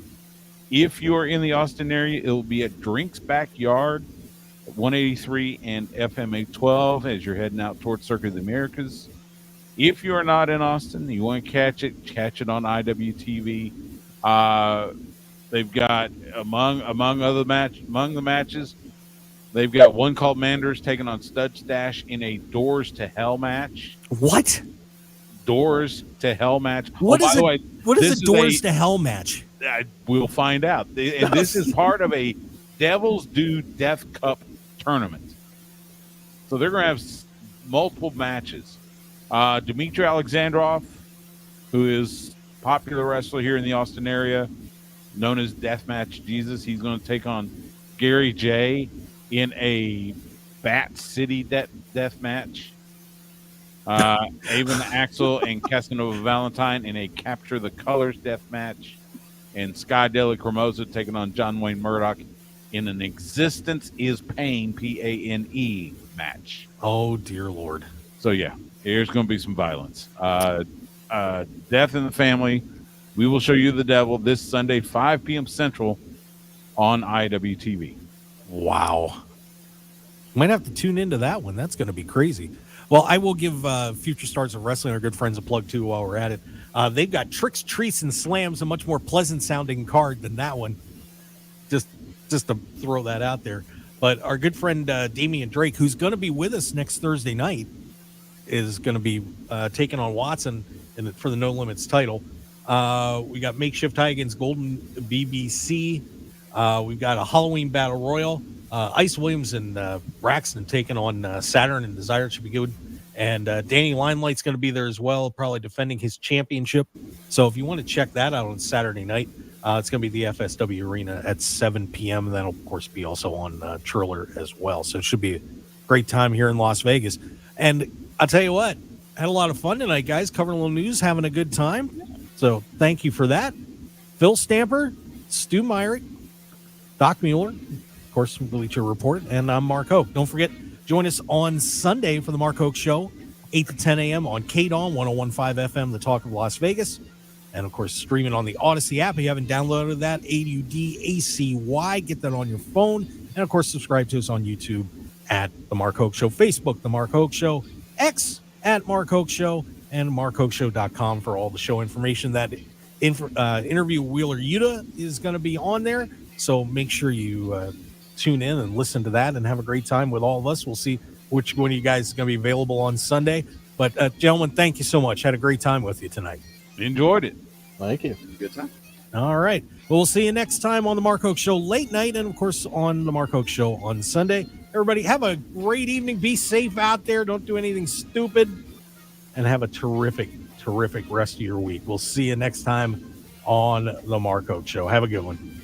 If you are in the Austin area, it will be at Drink's Backyard, 183 and FM 812 as you're heading out towards Circuit of the Americas. If you are not in Austin, you want to catch it on IWTV. They've got among the matches, they've got one called Manders taking on Stud Stash in a Doors to Hell match. What? Doors to Hell match. What is by the way, what is this a Doors to Hell match? We'll find out. And this is part of a Devil's Due Death Cup tournament. So they're going to have multiple matches. Dmitry Alexandrov, who is a popular wrestler here in the Austin area, known as Deathmatch Jesus, he's going to take on Gary J in a Bat City death match. Avon Axel and Casanova Valentine in a Capture the Colors death match. And Sky Dela Cremosa taking on John Wayne Murdoch in an Existence is Pain, P-A-N-E match. Oh, dear Lord. So, yeah, here's going to be some violence. Death in the Family. We Will Show You the Devil this Sunday, 5 p.m. Central on IWTV. Wow. Might have to tune into that one. That's going to be crazy. Well, I will give Future Stars of Wrestling, our good friends, a plug, too, while we're at it. They've got Tricks, Treats, and Slams, a much more pleasant-sounding card than that one. Just to throw that out there. But our good friend Damian Drake, who's going to be with us next Thursday night, is going to be taking on Watson for the No Limits title. We got Makeshift High against Golden BBC. We've got a Halloween Battle Royal. Ice Williams and Braxton taking on Saturn and Desire should be good. And Danny Limelight's going to be there as well, probably defending his championship. So if you want to check that out on Saturday night, it's going to be the FSW Arena at 7 p.m. And that'll, of course, be also on Triller as well. So it should be a great time here in Las Vegas. And I'll tell you what, had a lot of fun tonight, guys, covering a little news, having a good time. So thank you for that. Phil Stamper, Stu Myrick, Doc Mueller, of course, from Bleacher Report, and I'm Mark Hoke. Don't forget, join us on Sunday for the Mark Hoke Show, 8 to 10 a.m. on KDAWN, 101.5 FM, the Talk of Las Vegas. And, of course, streaming on the Odyssey app. If you haven't downloaded that, AUDACY, get that on your phone. And, of course, subscribe to us on YouTube at The Mark Hoke Show, Facebook, The Mark Hoke Show, X at Mark Hoke Show, and MarkHokeShow.com for all the show information. That interview Wheeler Yuta is going to be on there. So make sure you tune in and listen to that and have a great time with all of us. We'll see which one of you guys is going to be available on Sunday. But, gentlemen, thank you so much. Had a great time with you tonight. Enjoyed it. Thank you. Good time. All right. Well, we'll see you next time on the Mark Hoke Show late night and, of course, on the Mark Hoke Show on Sunday. Everybody, have a great evening. Be safe out there. Don't do anything stupid. And have a terrific rest of your week. We'll see you next time on the Mark Hoke Show. Have a good one.